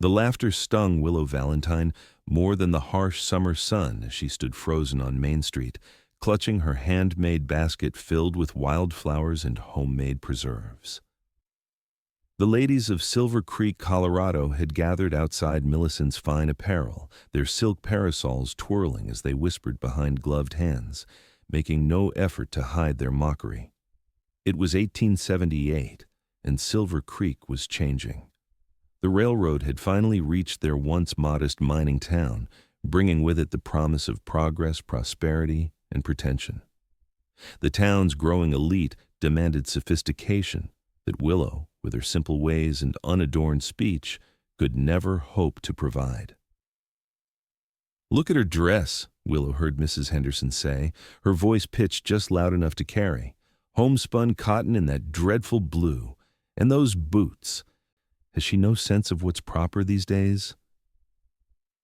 The laughter stung Willow Valentine more than the harsh summer sun as she stood frozen on Main Street, clutching her handmade basket filled with wildflowers and homemade preserves. The ladies of Silver Creek, Colorado, had gathered outside Millicent's fine apparel, their silk parasols twirling as they whispered behind gloved hands, making no effort to hide their mockery. It was 1878, and Silver Creek was changing. The railroad had finally reached their once modest mining town, bringing with it the promise of progress, prosperity, and pretension. The town's growing elite demanded sophistication that Willow, with her simple ways and unadorned speech, could never hope to provide. "Look at her dress," Willow heard Mrs. Henderson say, her voice pitched just loud enough to carry. "Homespun cotton in that dreadful blue. And those boots. Has she no sense of what's proper these days?"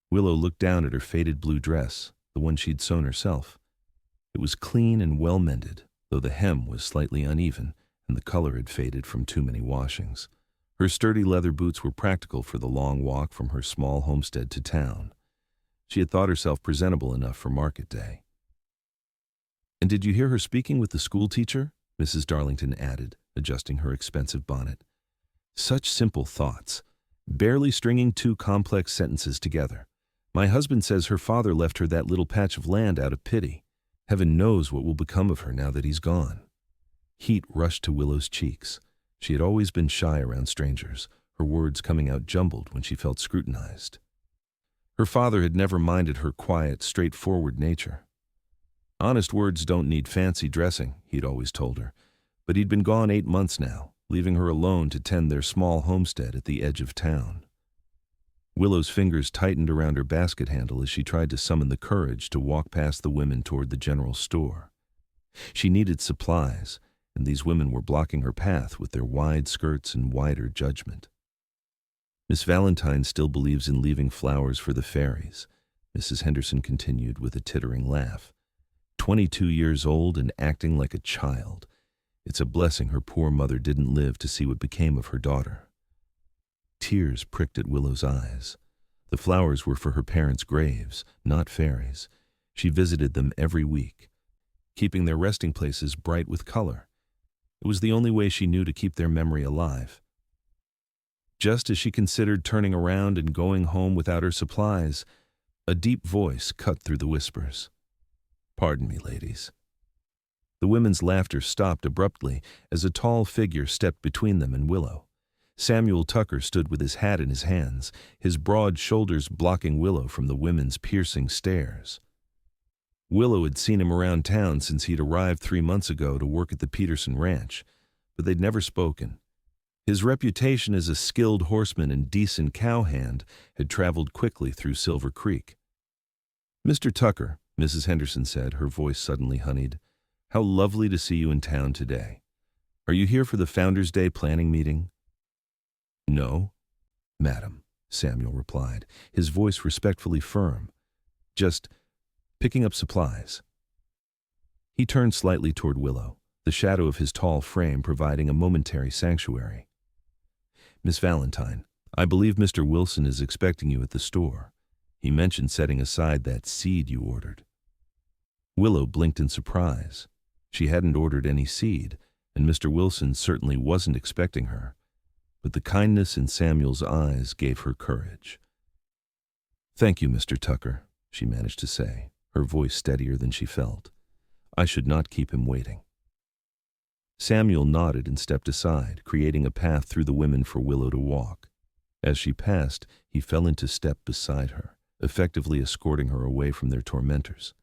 Willow looked down at her faded blue dress, the one she'd sewn herself. It was clean and well-mended, though the hem was slightly uneven, and the color had faded from too many washings. Her sturdy leather boots were practical for the long walk from her small homestead to town. She had thought herself presentable enough for market day. "And did you hear her speaking with the school teacher?" Mrs. Darlington added, adjusting her expensive bonnet. Such simple thoughts, barely stringing two complex sentences together. "My husband says her father left her that little patch of land out of pity. Heaven knows what will become of her now that he's gone." Heat rushed to Willow's cheeks. She had always been shy around strangers, her words coming out jumbled when she felt scrutinized. Her father had never minded her quiet, straightforward nature. "Honest words don't need fancy dressing," he'd always told her, but he'd been gone 8 months now, leaving her alone to tend their small homestead at the edge of town. Willow's fingers tightened around her basket handle as she tried to summon the courage to walk past the women toward the general store. She needed supplies, and these women were blocking her path with their wide skirts and wider judgment. "Miss Valentine still believes in leaving flowers for the fairies," Mrs. Henderson continued with a tittering laugh. 22 years old and acting like a child. It's a blessing her poor mother didn't live to see what became of her daughter. Tears pricked at Willow's eyes. The flowers were for her parents' graves, not fairies. She visited them every week, keeping their resting places bright with color. It was the only way she knew to keep their memory alive. Just as she considered turning around and going home without her supplies, a deep voice cut through the whispers. "Pardon me, ladies." The women's laughter stopped abruptly as a tall figure stepped between them and Willow. Samuel Tucker stood with his hat in his hands, his broad shoulders blocking Willow from the women's piercing stares. Willow had seen him around town since he'd arrived 3 months ago to work at the Peterson Ranch, but they'd never spoken. His reputation as a skilled horseman and decent cowhand had traveled quickly through Silver Creek. "Mr. Tucker," Mrs. Henderson said, her voice suddenly honeyed, "how lovely to see you in town today. Are you here for the Founders' Day planning meeting?" "No, madam," Samuel replied, his voice respectfully firm. "Just picking up supplies." He turned slightly toward Willow, the shadow of his tall frame providing a momentary sanctuary. "Miss Valentine, I believe Mr. Wilson is expecting you at the store. He mentioned setting aside that seed you ordered." Willow blinked in surprise. She hadn't ordered any seed, and Mr. Wilson certainly wasn't expecting her. But the kindness in Samuel's eyes gave her courage. "Thank you, Mr. Tucker," she managed to say, her voice steadier than she felt. "I should not keep him waiting." Samuel nodded and stepped aside, creating a path through the women for Willow to walk. As she passed, he fell into step beside her, effectively escorting her away from their tormentors.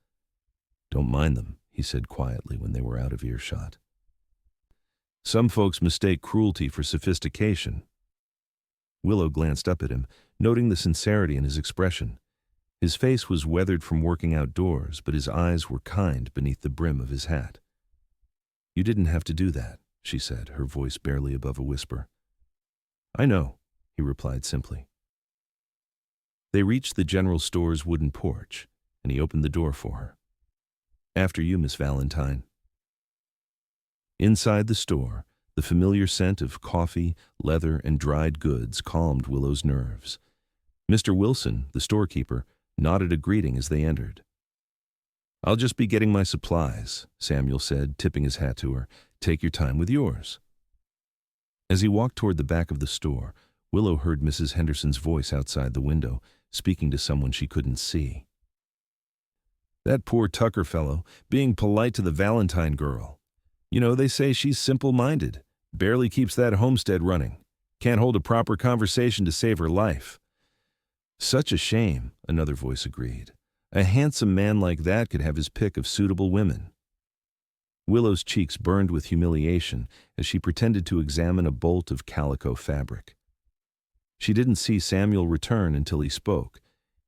"Don't mind them," he said quietly when they were out of earshot. "Some folks mistake cruelty for sophistication." Willow glanced up at him, noting the sincerity in his expression. His face was weathered from working outdoors, but his eyes were kind beneath the brim of his hat. "You didn't have to do that," she said, her voice barely above a whisper. "I know," he replied simply. They reached the general store's wooden porch, and he opened the door for her. "After you, Miss Valentine." Inside the store, the familiar scent of coffee, leather, and dried goods calmed Willow's nerves. Mr. Wilson, the storekeeper, nodded a greeting as they entered. "I'll just be getting my supplies," Samuel said, tipping his hat to her. "Take your time with yours." As he walked toward the back of the store, Willow heard Mrs. Henderson's voice outside the window, speaking to someone she couldn't see. "That poor Tucker fellow, being polite to the Valentine girl. You know, they say she's simple-minded, barely keeps that homestead running. Can't hold a proper conversation to save her life." "Such a shame," another voice agreed. "A handsome man like that could have his pick of suitable women." Willow's cheeks burned with humiliation as she pretended to examine a bolt of calico fabric. She didn't see Samuel return until he spoke,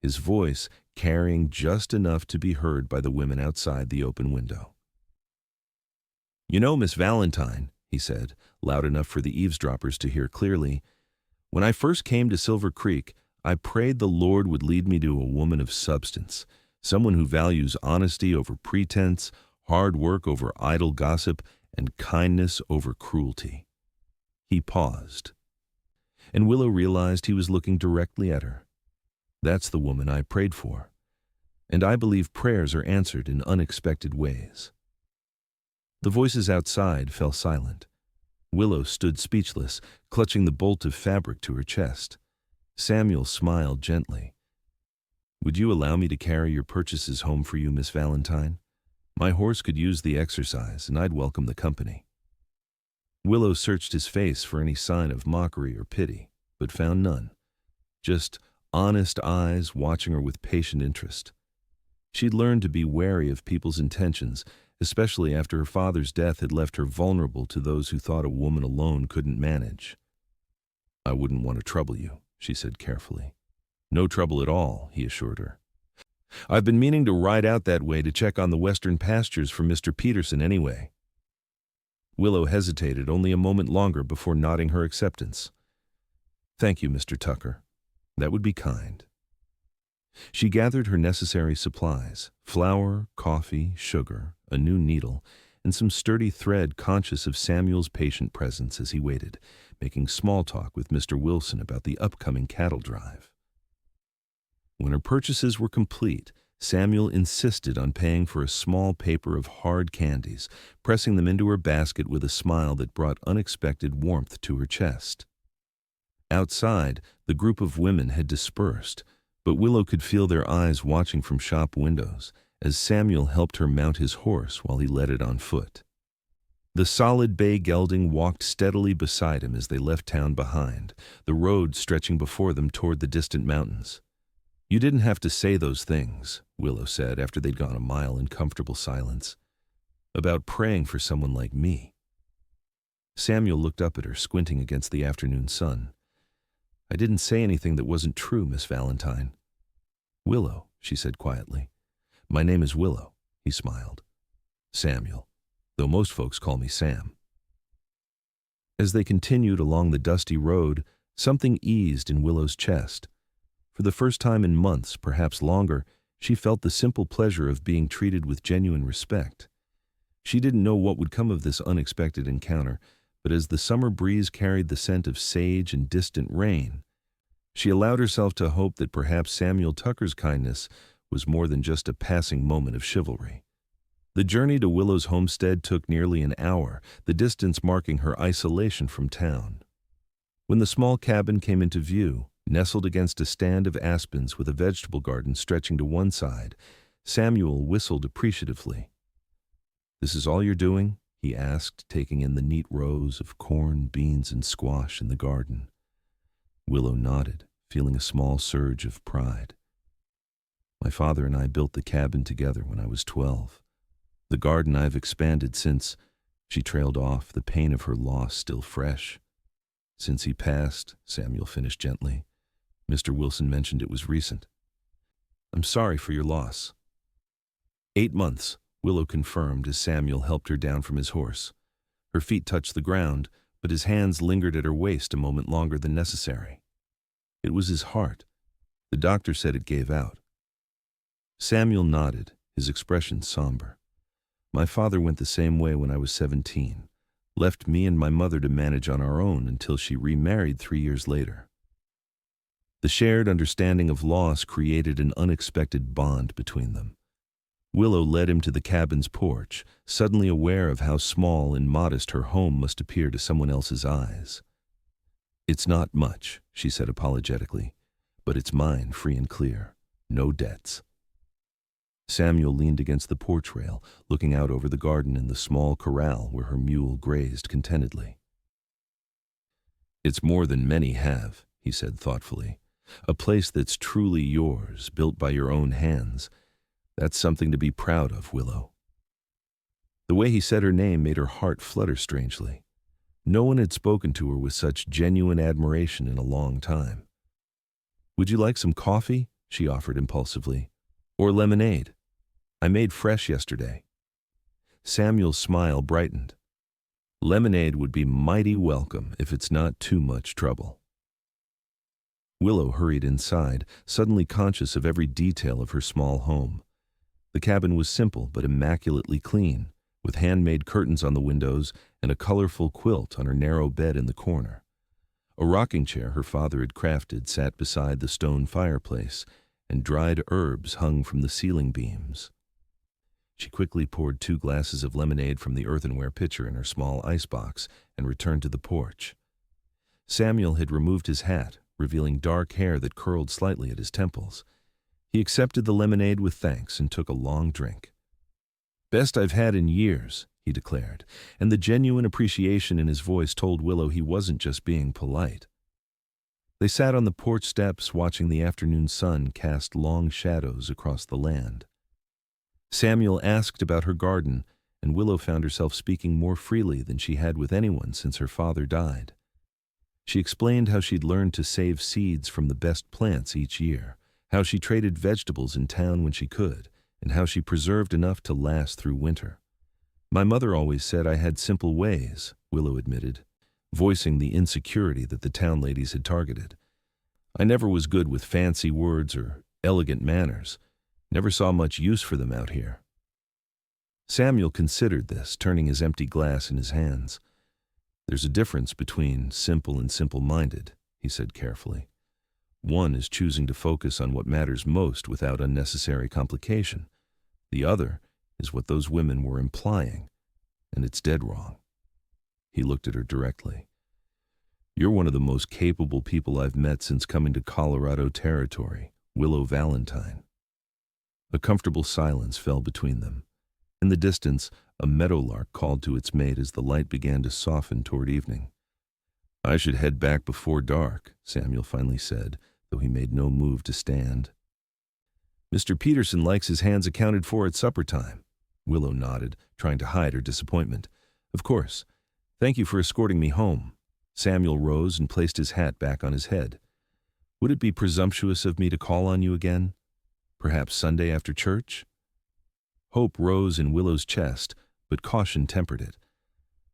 his voice carrying just enough to be heard by the women outside the open window. "You know, Miss Valentine," he said, loud enough for the eavesdroppers to hear clearly, "when I first came to Silver Creek, I prayed the Lord would lead me to a woman of substance, someone who values honesty over pretense, hard work over idle gossip, and kindness over cruelty." He paused, and Willow realized he was looking directly at her. "That's the woman I prayed for, and I believe prayers are answered in unexpected ways." The voices outside fell silent. Willow stood speechless, clutching the bolt of fabric to her chest. Samuel smiled gently. "Would you allow me to carry your purchases home for you, Miss Valentine? My horse could use the exercise, and I'd welcome the company." Willow searched his face for any sign of mockery or pity, but found none. Just honest eyes watching her with patient interest. She'd learned to be wary of people's intentions, especially after her father's death had left her vulnerable to those who thought a woman alone couldn't manage. "I wouldn't want to trouble you," she said carefully. "No trouble at all," he assured her. "I've been meaning to ride out that way to check on the western pastures for Mr. Peterson anyway." Willow hesitated only a moment longer before nodding her acceptance. "Thank you, Mr. Tucker. That would be kind." She gathered her necessary supplies: flour, coffee, sugar, a new needle, and some sturdy thread, conscious of Samuel's patient presence as he waited, making small talk with Mr. Wilson about the upcoming cattle drive. When her purchases were complete, Samuel insisted on paying for a small paper of hard candies, pressing them into her basket with a smile that brought unexpected warmth to her chest. Outside, the group of women had dispersed, but Willow could feel their eyes watching from shop windows as Samuel helped her mount his horse while he led it on foot. The solid bay gelding walked steadily beside him as they left town behind, the road stretching before them toward the distant mountains. "You didn't have to say those things," Willow said after they'd gone a mile in comfortable silence, "about praying for someone like me." Samuel looked up at her, squinting against the afternoon sun. "I didn't say anything that wasn't true, Miss Valentine." "Willow," she said quietly. "My name is Willow," he smiled. "Samuel, though most folks call me Sam." As they continued along the dusty road, something eased in Willow's chest. For the first time in months, perhaps longer, she felt the simple pleasure of being treated with genuine respect. She didn't know what would come of this unexpected encounter, but as the summer breeze carried the scent of sage and distant rain, she allowed herself to hope that perhaps Samuel Tucker's kindness was more than just a passing moment of chivalry. The journey to Willow's homestead took nearly an hour, the distance marking her isolation from town. When the small cabin came into view, nestled against a stand of aspens with a vegetable garden stretching to one side, Samuel whistled appreciatively. "This is all you're doing?" he asked, taking in the neat rows of corn, beans, and squash in the garden. Willow nodded, feeling a small surge of pride. "My father and I built the cabin together when I was 12. The garden I've expanded since," she trailed off, the pain of her loss still fresh. "Since he passed," Samuel finished gently. "Mr. Wilson mentioned it was recent." "I'm sorry for your loss." 8 months, Willow confirmed as Samuel helped her down from his horse. Her feet touched the ground, but his hands lingered at her waist a moment longer than necessary. It was his heart. The doctor said it gave out. Samuel nodded, his expression somber. "My father went the same way when I was 17, left me and my mother to manage on our own until she remarried 3 years later." The shared understanding of loss created an unexpected bond between them. Willow led him to the cabin's porch, suddenly aware of how small and modest her home must appear to someone else's eyes. "It's not much," she said apologetically, "but it's mine free and clear. No debts." Samuel leaned against the porch rail, looking out over the garden and the small corral where her mule grazed contentedly. "It's more than many have," he said thoughtfully. "A place that's truly yours, built by your own hands. That's something to be proud of, Willow." The way he said her name made her heart flutter strangely. No one had spoken to her with such genuine admiration in a long time. "Would you like some coffee?" she offered impulsively. "Or lemonade? I made fresh yesterday." Samuel's smile brightened. "Lemonade would be mighty welcome if it's not too much trouble." Willow hurried inside, suddenly conscious of every detail of her small home. The cabin was simple but immaculately clean, with handmade curtains on the windows and a colorful quilt on her narrow bed in the corner. A rocking chair her father had crafted sat beside the stone fireplace, and dried herbs hung from the ceiling beams. She quickly poured 2 glasses of lemonade from the earthenware pitcher in her small icebox and returned to the porch. Samuel had removed his hat, revealing dark hair that curled slightly at his temples. He accepted the lemonade with thanks and took a long drink. "Best I've had in years," he declared, and the genuine appreciation in his voice told Willow he wasn't just being polite. They sat on the porch steps watching the afternoon sun cast long shadows across the land. Samuel asked about her garden, and Willow found herself speaking more freely than she had with anyone since her father died. She explained how she'd learned to save seeds from the best plants each year, how she traded vegetables in town when she could, and how she preserved enough to last through winter. "My mother always said I had simple ways," Willow admitted, voicing the insecurity that the town ladies had targeted. "I never was good with fancy words or elegant manners. Never saw much use for them out here." Samuel considered this, turning his empty glass in his hands. "There's a difference between simple and simple-minded," he said carefully. "One is choosing to focus on what matters most without unnecessary complication. The other is what those women were implying, and it's dead wrong." He looked at her directly. "You're one of the most capable people I've met since coming to Colorado territory, Willow Valentine." A comfortable silence fell between them. In the distance, a meadowlark called to its mate as the light began to soften toward evening. "I should head back before dark," Samuel finally said, though he made no move to stand. "Mr. Peterson likes his hands accounted for at supper time." Willow nodded, trying to hide her disappointment. "Of course. Thank you for escorting me home." Samuel rose and placed his hat back on his head. "Would it be presumptuous of me to call on you again? Perhaps Sunday after church?" Hope rose in Willow's chest, but caution tempered it.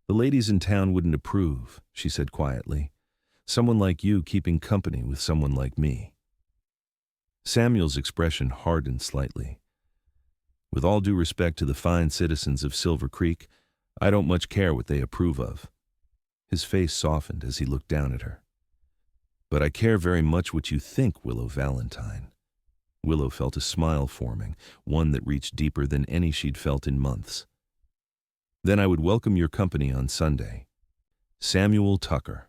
"The ladies in town wouldn't approve," she said quietly. "Someone like you keeping company with someone like me." Samuel's expression hardened slightly. "With all due respect to the fine citizens of Silver Creek, I don't much care what they approve of." His face softened as he looked down at her. "But I care very much what you think, Willow Valentine." Willow felt a smile forming, one that reached deeper than any she'd felt in months. "Then I would welcome your company on Sunday. Samuel Tucker."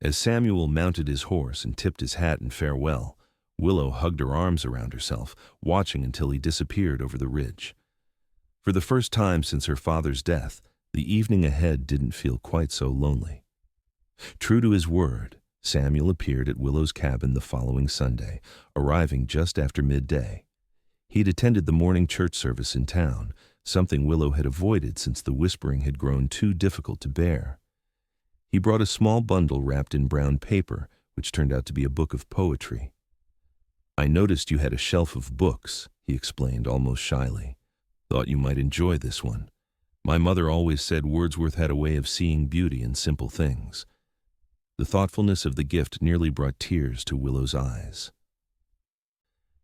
As Samuel mounted his horse and tipped his hat in farewell, Willow hugged her arms around herself, watching until he disappeared over the ridge. For the first time since her father's death, the evening ahead didn't feel quite so lonely. True to his word, Samuel appeared at Willow's cabin the following Sunday, arriving just after midday. He'd attended the morning church service in town, something Willow had avoided since the whispering had grown too difficult to bear. He brought a small bundle wrapped in brown paper, which turned out to be a book of poetry. "I noticed you had a shelf of books," he explained almost shyly. "Thought you might enjoy this one. My mother always said Wordsworth had a way of seeing beauty in simple things." The thoughtfulness of the gift nearly brought tears to Willow's eyes.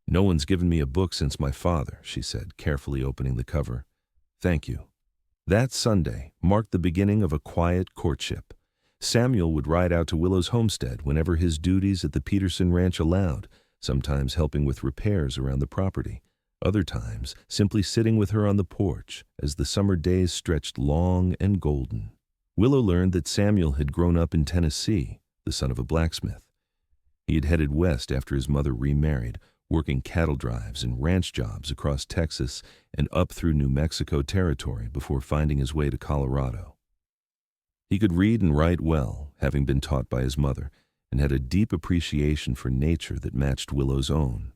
"No one's given me a book since my father," she said, carefully opening the cover. "Thank you." That Sunday marked the beginning of a quiet courtship. Samuel would ride out to Willow's homestead whenever his duties at the Peterson Ranch allowed, sometimes helping with repairs around the property, other times simply sitting with her on the porch as the summer days stretched long and golden. Willow learned that Samuel had grown up in Tennessee, the son of a blacksmith. He had headed west after his mother remarried, working cattle drives and ranch jobs across Texas and up through New Mexico territory before finding his way to Colorado. He could read and write well, having been taught by his mother, and had a deep appreciation for nature that matched Willow's own.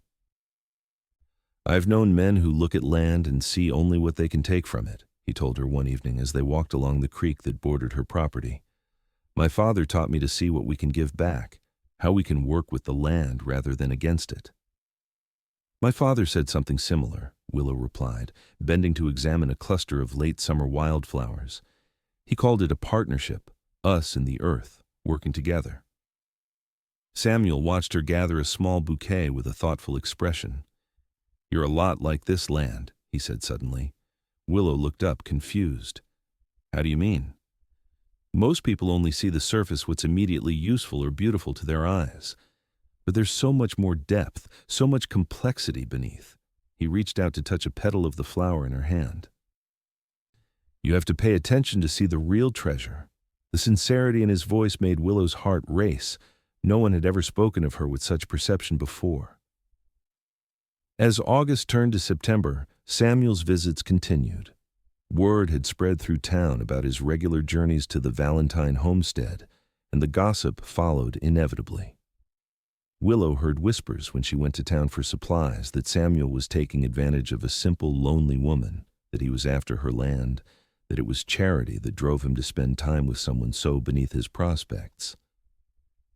"I've known men who look at land and see only what they can take from it," he told her one evening as they walked along the creek that bordered her property. "My father taught me to see what we can give back, how we can work with the land rather than against it." "My father said something similar," Willow replied, bending to examine a cluster of late summer wildflowers. "He called it a partnership, us and the earth, working together." Samuel watched her gather a small bouquet with a thoughtful expression. "You're a lot like this land," he said suddenly. Willow looked up, confused. "How do you mean?" "Most people only see the surface, what's immediately useful or beautiful to their eyes. But there's so much more depth, so much complexity beneath." He reached out to touch a petal of the flower in her hand. "You have to pay attention to see the real treasure." The sincerity in his voice made Willow's heart race. No one had ever spoken of her with such perception before. As August turned to September, Samuel's visits continued. Word had spread through town about his regular journeys to the Valentine homestead, and the gossip followed inevitably. Willow heard whispers when she went to town for supplies that Samuel was taking advantage of a simple, lonely woman, that he was after her land, that it was charity that drove him to spend time with someone so beneath his prospects.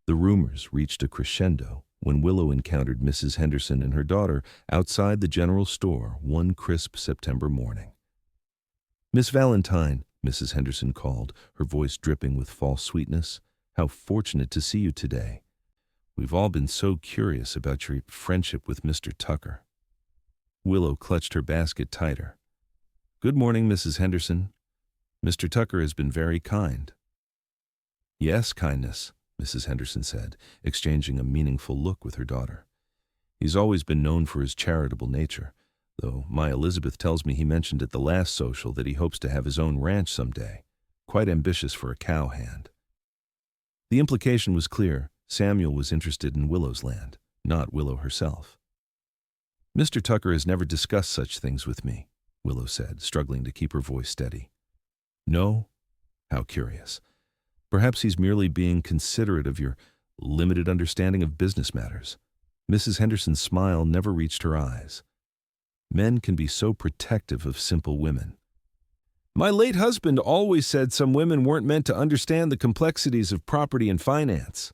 The rumors reached a crescendo when Willow encountered Mrs. Henderson and her daughter outside the general store one crisp September morning. "Miss Valentine," Mrs. Henderson called, her voice dripping with false sweetness, "how fortunate to see you today. We've all been so curious about your friendship with Mr. Tucker." Willow clutched her basket tighter. "Good morning, Mrs. Henderson. Mr. Tucker has been very kind." "Yes, kindness," Mrs. Henderson said, exchanging a meaningful look with her daughter. "He's always been known for his charitable nature, though my Elizabeth tells me he mentioned at the last social that he hopes to have his own ranch someday. Quite ambitious for a cowhand." The implication was clear. Samuel was interested in Willow's land, not Willow herself. "Mr. Tucker has never discussed such things with me," Willow said, struggling to keep her voice steady. "No? How curious. Perhaps he's merely being considerate of your limited understanding of business matters." Mrs. Henderson's smile never reached her eyes. Men can be so protective of simple women. "My late husband always said some women weren't meant to understand the complexities of property and finance."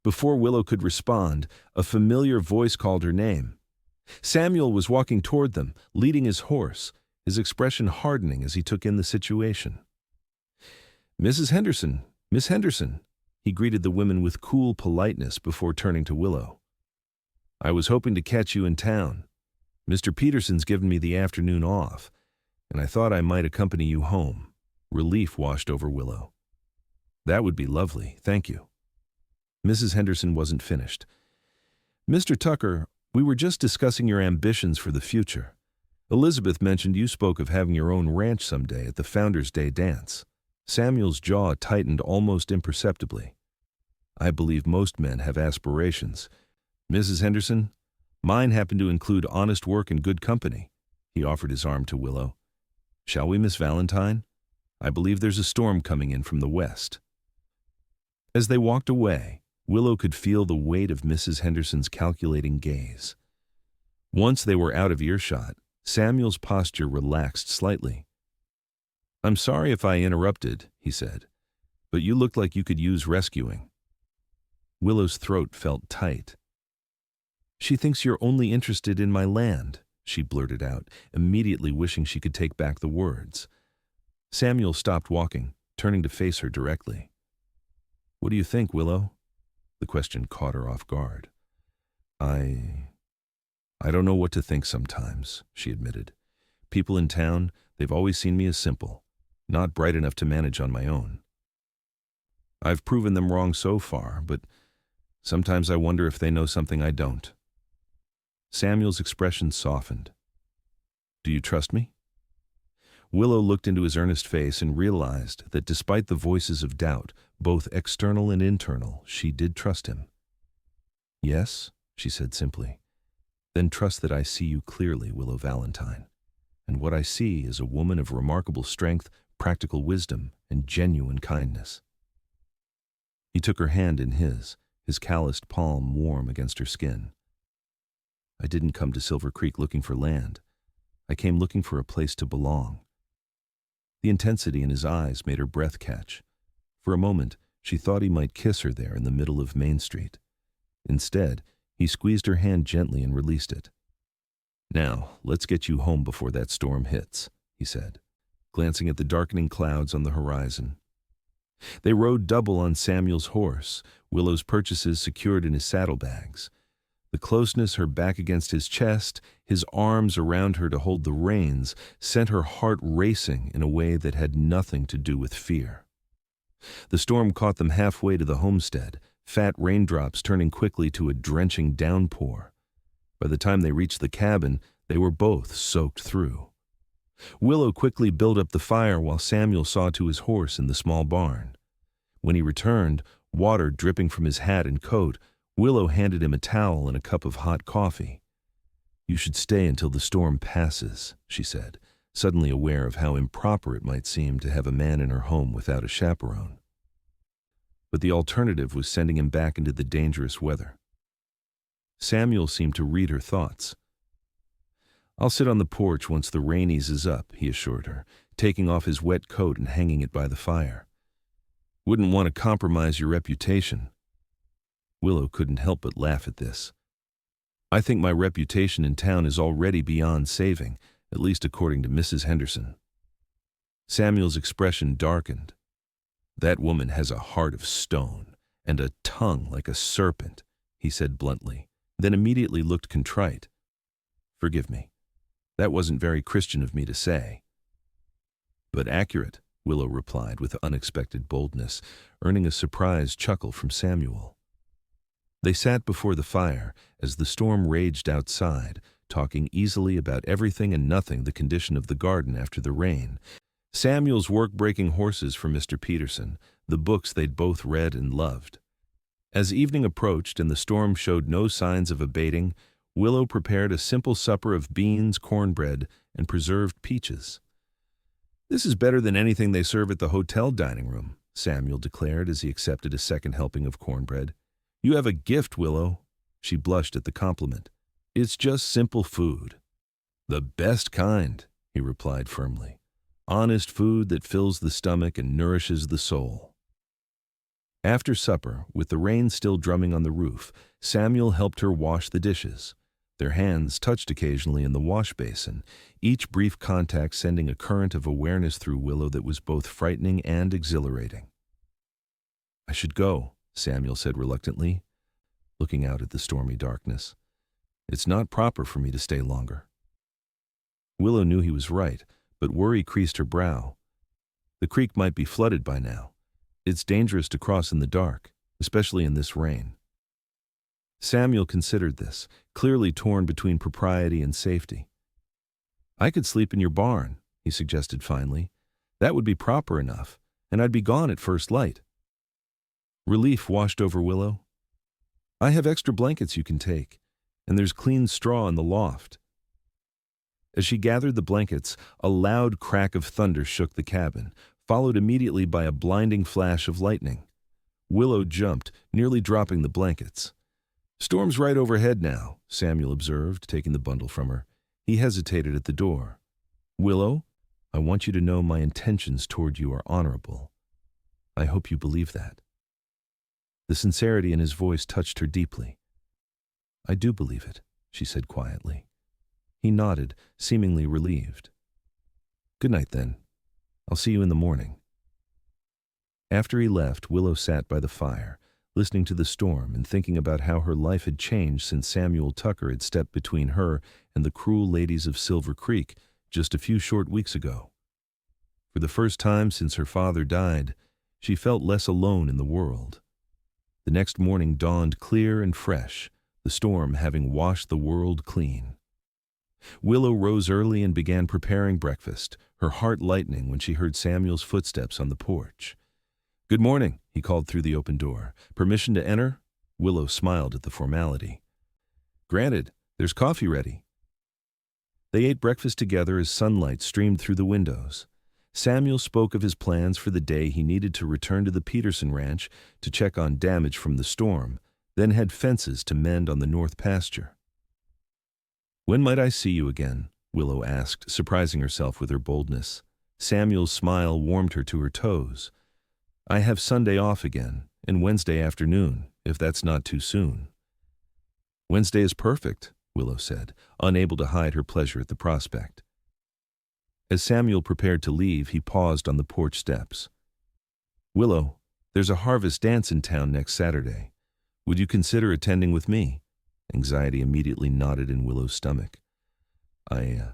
Before Willow could respond, a familiar voice called her name. Samuel was walking toward them, leading his horse, his expression hardening as he took in the situation. "Mrs. Henderson, Miss Henderson," he greeted the women with cool politeness before turning to Willow. "I was hoping to catch you in town. Mr. Peterson's given me the afternoon off, and I thought I might accompany you home." Relief washed over Willow. "That would be lovely, thank you." Mrs. Henderson wasn't finished. "Mr. Tucker, we were just discussing your ambitions for the future. Elizabeth mentioned you spoke of having your own ranch someday at the Founders' Day dance." Samuel's jaw tightened almost imperceptibly. "I believe most men have aspirations. Mrs. Henderson, mine happen to include honest work and good company." He offered his arm to Willow. "Shall we, Miss Valentine? I believe there's a storm coming in from the west." As they walked away, Willow could feel the weight of Mrs. Henderson's calculating gaze. Once they were out of earshot, Samuel's posture relaxed slightly. "I'm sorry if I interrupted," he said, "but you looked like you could use rescuing." Willow's throat felt tight. "She thinks you're only interested in my land," she blurted out, immediately wishing she could take back the words. Samuel stopped walking, turning to face her directly. "What do you think, Willow?" The question caught her off guard. I don't know what to think sometimes," she admitted. "People in town, they've always seen me as simple, not bright enough to manage on my own." I've proven them wrong so far, but sometimes I wonder if they know something I don't. Samuel's expression softened. Do you trust me? Willow looked into his earnest face and realized that despite the voices of doubt, both external and internal, she did trust him. Yes, she said simply. Then trust that I see you clearly, Willow Valentine. And what I see is a woman of remarkable strength, practical wisdom, and genuine kindness. He took her hand in his calloused palm warm against her skin. I didn't come to Silver Creek looking for land. I came looking for a place to belong. The intensity in his eyes made her breath catch. For a moment, she thought he might kiss her there in the middle of Main Street. Instead, he squeezed her hand gently and released it. Now, let's get you home before that storm hits, he said, glancing at the darkening clouds on the horizon. They rode double on Samuel's horse, Willow's purchases secured in his saddlebags. The closeness her back against his chest, his arms around her to hold the reins, sent her heart racing in a way that had nothing to do with fear. The storm caught them halfway to the homestead, fat raindrops turning quickly to a drenching downpour. By the time they reached the cabin, they were both soaked through. Willow quickly built up the fire while Samuel saw to his horse in the small barn. When he returned, water dripping from his hat and coat, Willow handed him a towel and a cup of hot coffee. You should stay until the storm passes, she said, suddenly aware of how improper it might seem to have a man in her home without a chaperone. But the alternative was sending him back into the dangerous weather. Samuel seemed to read her thoughts. I'll sit on the porch once the rain eases up, he assured her, taking off his wet coat and hanging it by the fire. Wouldn't want to compromise your reputation. Willow couldn't help but laugh at this. I think my reputation in town is already beyond saving, at least according to Mrs. Henderson. Samuel's expression darkened. That woman has a heart of stone and a tongue like a serpent, he said bluntly, then immediately looked contrite. Forgive me. That wasn't very Christian of me to say. But accurate, Willow replied with unexpected boldness, earning a surprised chuckle from Samuel. They sat before the fire as the storm raged outside, talking easily about everything and nothing, the condition of the garden after the rain, Samuel's work-breaking horses for Mr. Peterson, the books they'd both read and loved. As evening approached and the storm showed no signs of abating, Willow prepared a simple supper of beans, cornbread, and preserved peaches. This is better than anything they serve at the hotel dining room, Samuel declared as he accepted a second helping of cornbread. You have a gift, Willow. She blushed at the compliment. It's just simple food. The best kind, he replied firmly. Honest food that fills the stomach and nourishes the soul. After supper, with the rain still drumming on the roof, Samuel helped her wash the dishes. Their hands touched occasionally in the wash basin, each brief contact sending a current of awareness through Willow that was both frightening and exhilarating. I should go, Samuel said reluctantly, looking out at the stormy darkness. It's not proper for me to stay longer. Willow knew he was right, but worry creased her brow. The creek might be flooded by now. It's dangerous to cross in the dark, especially in this rain. Samuel considered this, clearly torn between propriety and safety. I could sleep in your barn, he suggested finally. That would be proper enough, and I'd be gone at first light. Relief washed over Willow. I have extra blankets you can take, and there's clean straw in the loft. As she gathered the blankets, a loud crack of thunder shook the cabin, followed immediately by a blinding flash of lightning. Willow jumped, nearly dropping the blankets. Storm's right overhead now, Samuel observed, taking the bundle from her. He hesitated at the door. Willow, I want you to know my intentions toward you are honorable. I hope you believe that. The sincerity in his voice touched her deeply. I do believe it, she said quietly. He nodded, seemingly relieved. Good night, then. I'll see you in the morning. After he left, Willow sat by the fire, listening to the storm and thinking about how her life had changed since Samuel Tucker had stepped between her and the cruel ladies of Silver Creek just a few short weeks ago. For the first time since her father died, she felt less alone in the world. The next morning dawned clear and fresh, the storm having washed the world clean. Willow rose early and began preparing breakfast, her heart lightening when she heard Samuel's footsteps on the porch. "Good morning," he called through the open door. "Permission to enter?" Willow smiled at the formality. "Granted. There's coffee ready." They ate breakfast together as sunlight streamed through the windows. Samuel spoke of his plans for the day. He needed to return to the Peterson ranch to check on damage from the storm, then had fences to mend on the north pasture. "When might I see you again?" Willow asked, surprising herself with her boldness. Samuel's smile warmed her to her toes. "I have Sunday off again, and Wednesday afternoon, if that's not too soon." "Wednesday is perfect," Willow said, unable to hide her pleasure at the prospect. As Samuel prepared to leave, he paused on the porch steps. "Willow, there's a harvest dance in town next Saturday. Would you consider attending with me?" Anxiety immediately knotted in Willow's stomach. I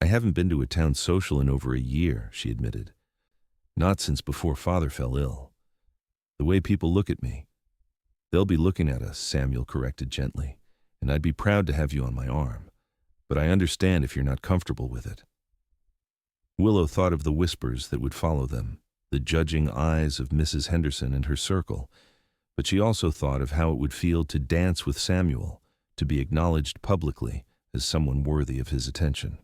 haven't been to a town social in over a year," she admitted. "Not since before Father fell ill. The way people look at me." "They'll be looking at us," Samuel corrected gently, "and I'd be proud to have you on my arm. But I understand if you're not comfortable with it." Willow thought of the whispers that would follow them, the judging eyes of Mrs. Henderson and her circle, but she also thought of how it would feel to dance with Samuel, to be acknowledged publicly as someone worthy of his attention.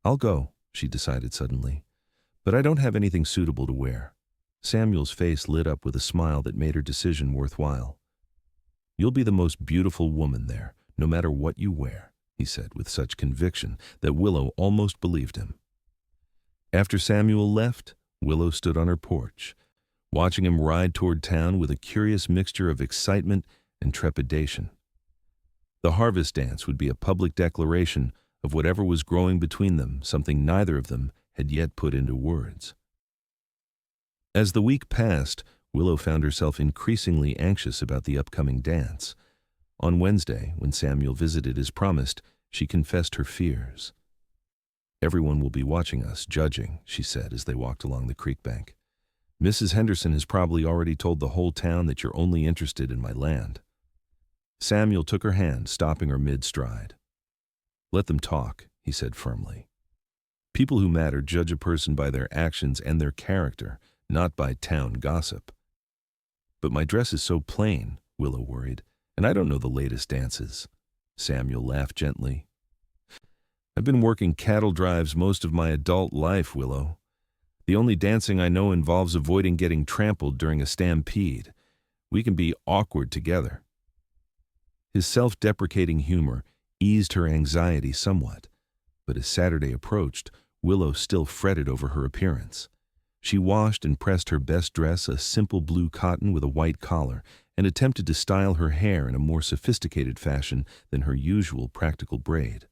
"I'll go," she decided suddenly, "but I don't have anything suitable to wear." Samuel's face lit up with a smile that made her decision worthwhile. "You'll be the most beautiful woman there, no matter what you wear," he said with such conviction that Willow almost believed him. After Samuel left, Willow stood on her porch, watching him ride toward town with a curious mixture of excitement and trepidation. The harvest dance would be a public declaration of whatever was growing between them, something neither of them had yet put into words. As the week passed, Willow found herself increasingly anxious about the upcoming dance. On Wednesday, when Samuel visited as promised, she confessed her fears. "Everyone will be watching us, judging," she said as they walked along the creek bank. "Mrs. Henderson has probably already told the whole town that you're only interested in my land." Samuel took her hand, stopping her mid-stride. "Let them talk," he said firmly. "People who matter judge a person by their actions and their character, not by town gossip." "But my dress is so plain," Willow worried, "and I don't know the latest dances." Samuel laughed gently. "I've been working cattle drives most of my adult life, Willow. The only dancing I know involves avoiding getting trampled during a stampede. We can be awkward together." His self-deprecating humor eased her anxiety somewhat, but as Saturday approached, Willow still fretted over her appearance. She washed and pressed her best dress, a simple blue cotton with a white collar, and attempted to style her hair in a more sophisticated fashion than her usual practical braid.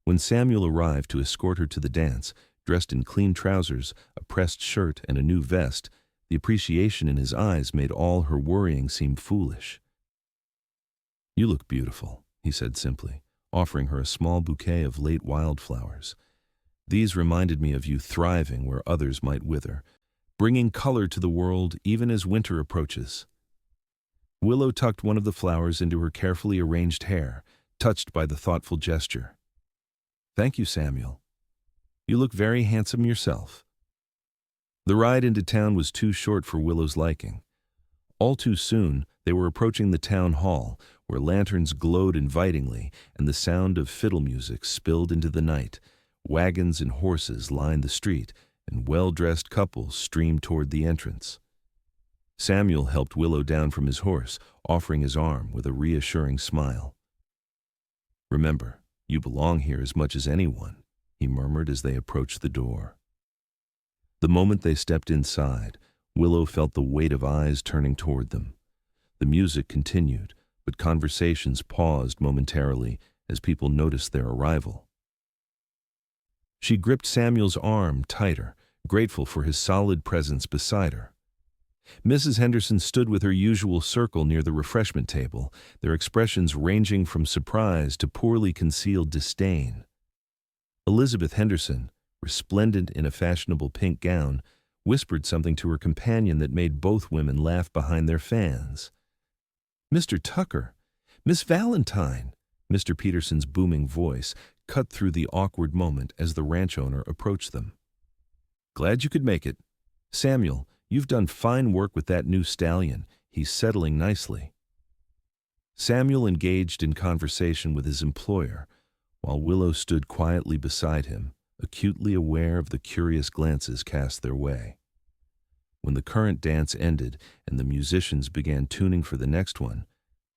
When Samuel arrived to escort her to the dance, dressed in clean trousers, a pressed shirt, and a new vest, the appreciation in his eyes made all her worrying seem foolish. "You look beautiful," he said simply, offering her a small bouquet of late wildflowers. "These reminded me of you thriving where others might wither, bringing color to the world even as winter approaches." Willow tucked one of the flowers into her carefully arranged hair, touched by the thoughtful gesture. "Thank you, Samuel. You look very handsome yourself." The ride into town was too short for Willow's liking. All too soon, they were approaching the town hall, where lanterns glowed invitingly and the sound of fiddle music spilled into the night. Wagons and horses lined the street, and well-dressed couples streamed toward the entrance. Samuel helped Willow down from his horse, offering his arm with a reassuring smile. "Remember, you belong here as much as anyone," he murmured as they approached the door. The moment they stepped inside, Willow felt the weight of eyes turning toward them. The music continued, but conversations paused momentarily as people noticed their arrival. She gripped Samuel's arm tighter, grateful for his solid presence beside her. Mrs. Henderson stood with her usual circle near the refreshment table, their expressions ranging from surprise to poorly concealed disdain. Elizabeth Henderson, resplendent in a fashionable pink gown, whispered something to her companion that made both women laugh behind their fans. "Mr. Tucker! Miss Valentine!" Mr. Peterson's booming voice cut through the awkward moment as the ranch owner approached them. "Glad you could make it. Samuel, you've done fine work with that new stallion. He's settling nicely." Samuel engaged in conversation with his employer, while Willow stood quietly beside him, acutely aware of the curious glances cast their way. When the current dance ended and the musicians began tuning for the next one,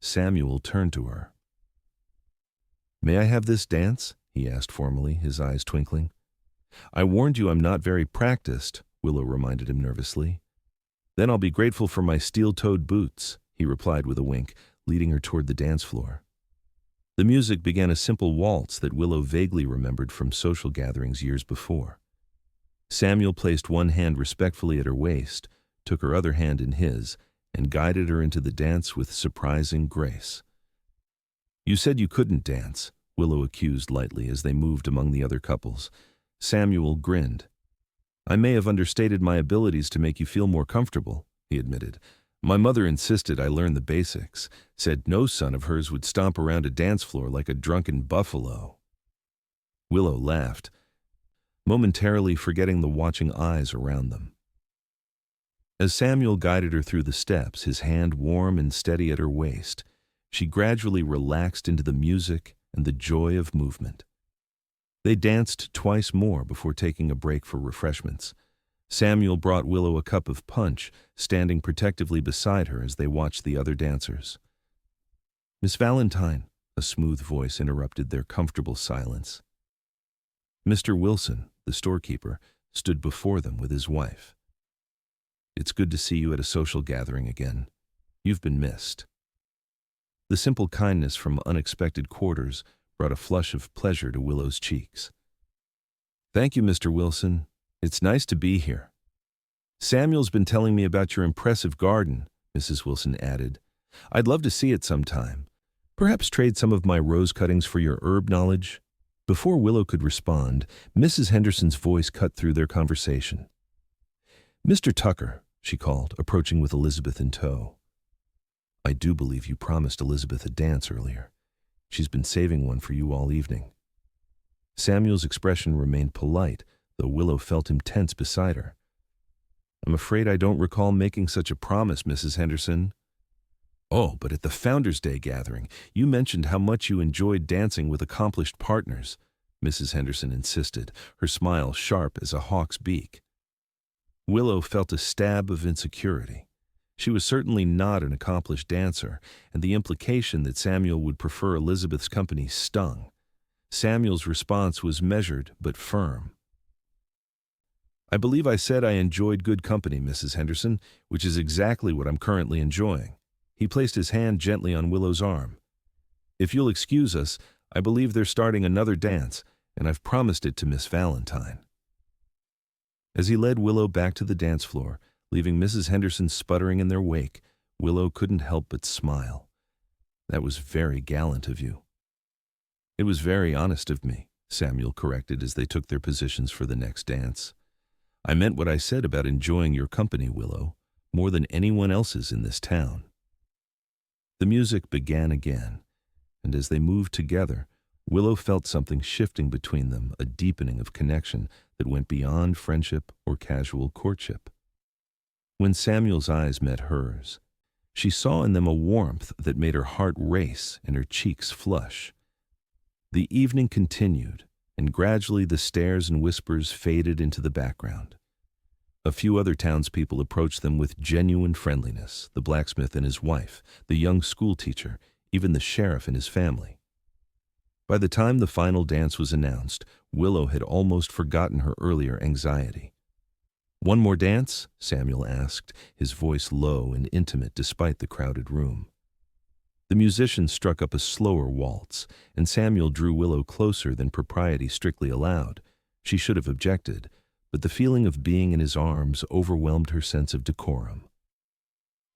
Samuel turned to her. "May I have this dance?" he asked formally, his eyes twinkling. "I warned you I'm not very practiced," Willow reminded him nervously. "Then I'll be grateful for my steel-toed boots," he replied with a wink, leading her toward the dance floor. The music began a simple waltz that Willow vaguely remembered from social gatherings years before. Samuel placed one hand respectfully at her waist, took her other hand in his, and guided her into the dance with surprising grace. "You said you couldn't dance," Willow accused lightly as they moved among the other couples. Samuel grinned. "I may have understated my abilities to make you feel more comfortable," he admitted. "My mother insisted I learn the basics, said no son of hers would stomp around a dance floor like a drunken buffalo." Willow laughed, momentarily forgetting the watching eyes around them. As Samuel guided her through the steps, his hand warm and steady at her waist, she gradually relaxed into the music and the joy of movement. They danced twice more before taking a break for refreshments. Samuel brought Willow a cup of punch, standing protectively beside her as they watched the other dancers. "Miss Valentine," a smooth voice interrupted their comfortable silence. Mr. Wilson, the storekeeper, stood before them with his wife. "It's good to see you at a social gathering again. You've been missed." The simple kindness from unexpected quarters brought a flush of pleasure to Willow's cheeks. "Thank you, Mr. Wilson. It's nice to be here. Samuel's been telling me about your impressive garden," Mrs. Wilson added. "I'd love to see it sometime. Perhaps trade some of my rose cuttings for your herb knowledge." Before Willow could respond, Mrs. Henderson's voice cut through their conversation. "Mr. Tucker," she called, approaching with Elizabeth in tow. "I do believe you promised Elizabeth a dance earlier. She's been saving one for you all evening." Samuel's expression remained polite, though Willow felt him tense beside her. "I'm afraid I don't recall making such a promise, Mrs. Henderson." "Oh, but at the Founders' Day gathering, you mentioned how much you enjoyed dancing with accomplished partners," Mrs. Henderson insisted, her smile sharp as a hawk's beak. Willow felt a stab of insecurity. She was certainly not an accomplished dancer, and the implication that Samuel would prefer Elizabeth's company stung. Samuel's response was measured but firm. "I believe I said I enjoyed good company, Mrs. Henderson, which is exactly what I'm currently enjoying." He placed his hand gently on Willow's arm. "If you'll excuse us, I believe they're starting another dance, and I've promised it to Miss Valentine." As he led Willow back to the dance floor, leaving Mrs. Henderson sputtering in their wake, Willow couldn't help but smile. "That was very gallant of you." "It was very honest of me," Samuel corrected as they took their positions for the next dance. "I meant what I said about enjoying your company, Willow, more than anyone else's in this town." The music began again, and as they moved together, Willow felt something shifting between them, a deepening of connection that went beyond friendship or casual courtship. When Samuel's eyes met hers, she saw in them a warmth that made her heart race and her cheeks flush. The evening continued, and gradually the stares and whispers faded into the background. A few other townspeople approached them with genuine friendliness, the blacksmith and his wife, the young schoolteacher, even the sheriff and his family. By the time the final dance was announced, Willow had almost forgotten her earlier anxiety. "One more dance?" Samuel asked, his voice low and intimate despite the crowded room. The musicians struck up a slower waltz, and Samuel drew Willow closer than propriety strictly allowed. She should have objected, but the feeling of being in his arms overwhelmed her sense of decorum.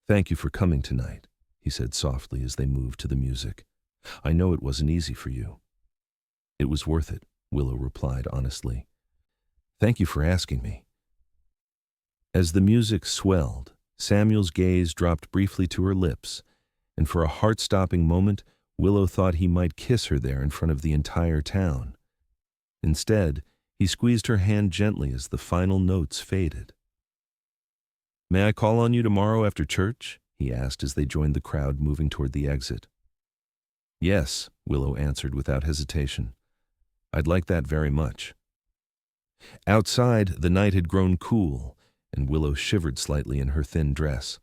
"Thank you for coming tonight," he said softly as they moved to the music. "I know it wasn't easy for you." "It was worth it," Willow replied honestly. "Thank you for asking me." As the music swelled, Samuel's gaze dropped briefly to her lips, and for a heart-stopping moment, Willow thought he might kiss her there in front of the entire town. Instead, he squeezed her hand gently as the final notes faded. "May I call on you tomorrow after church?" he asked as they joined the crowd moving toward the exit. "Yes," Willow answered without hesitation. "I'd like that very much." Outside, the night had grown cool, and Willow shivered slightly in her thin dress.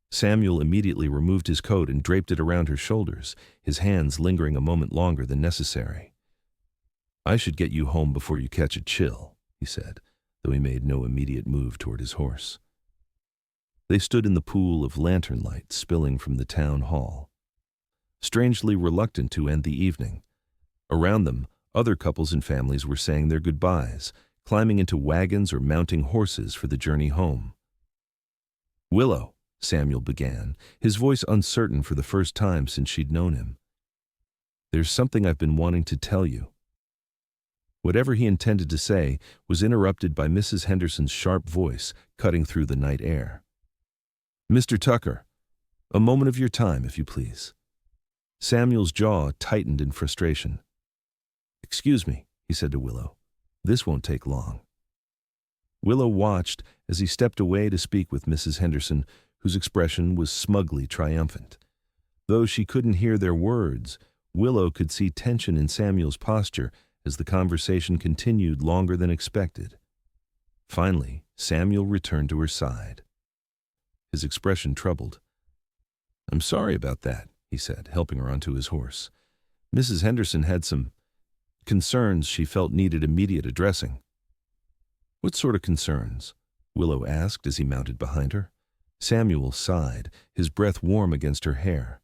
Samuel immediately removed his coat and draped it around her shoulders, his hands lingering a moment longer than necessary. "I should get you home before you catch a chill," he said, though he made no immediate move toward his horse. They stood in the pool of lantern light spilling from the town hall, strangely reluctant to end the evening. Around them, other couples and families were saying their goodbyes, climbing into wagons or mounting horses for the journey home. "Willow," Samuel began, his voice uncertain for the first time since she'd known him. "There's something I've been wanting to tell you." Whatever he intended to say was interrupted by Mrs. Henderson's sharp voice cutting through the night air. "Mr. Tucker, a moment of your time, if you please." Samuel's jaw tightened in frustration. "Excuse me," he said to Willow. "This won't take long." Willow watched as he stepped away to speak with Mrs. Henderson, whose expression was smugly triumphant. Though she couldn't hear their words, Willow could see tension in Samuel's posture as the conversation continued longer than expected. Finally, Samuel returned to her side. His expression troubled. "I'm sorry about that," he said, helping her onto his horse. "Mrs. Henderson had some concerns she felt needed immediate addressing." "What sort of concerns?" Willow asked as he mounted behind her. Samuel sighed, his breath warm against her hair.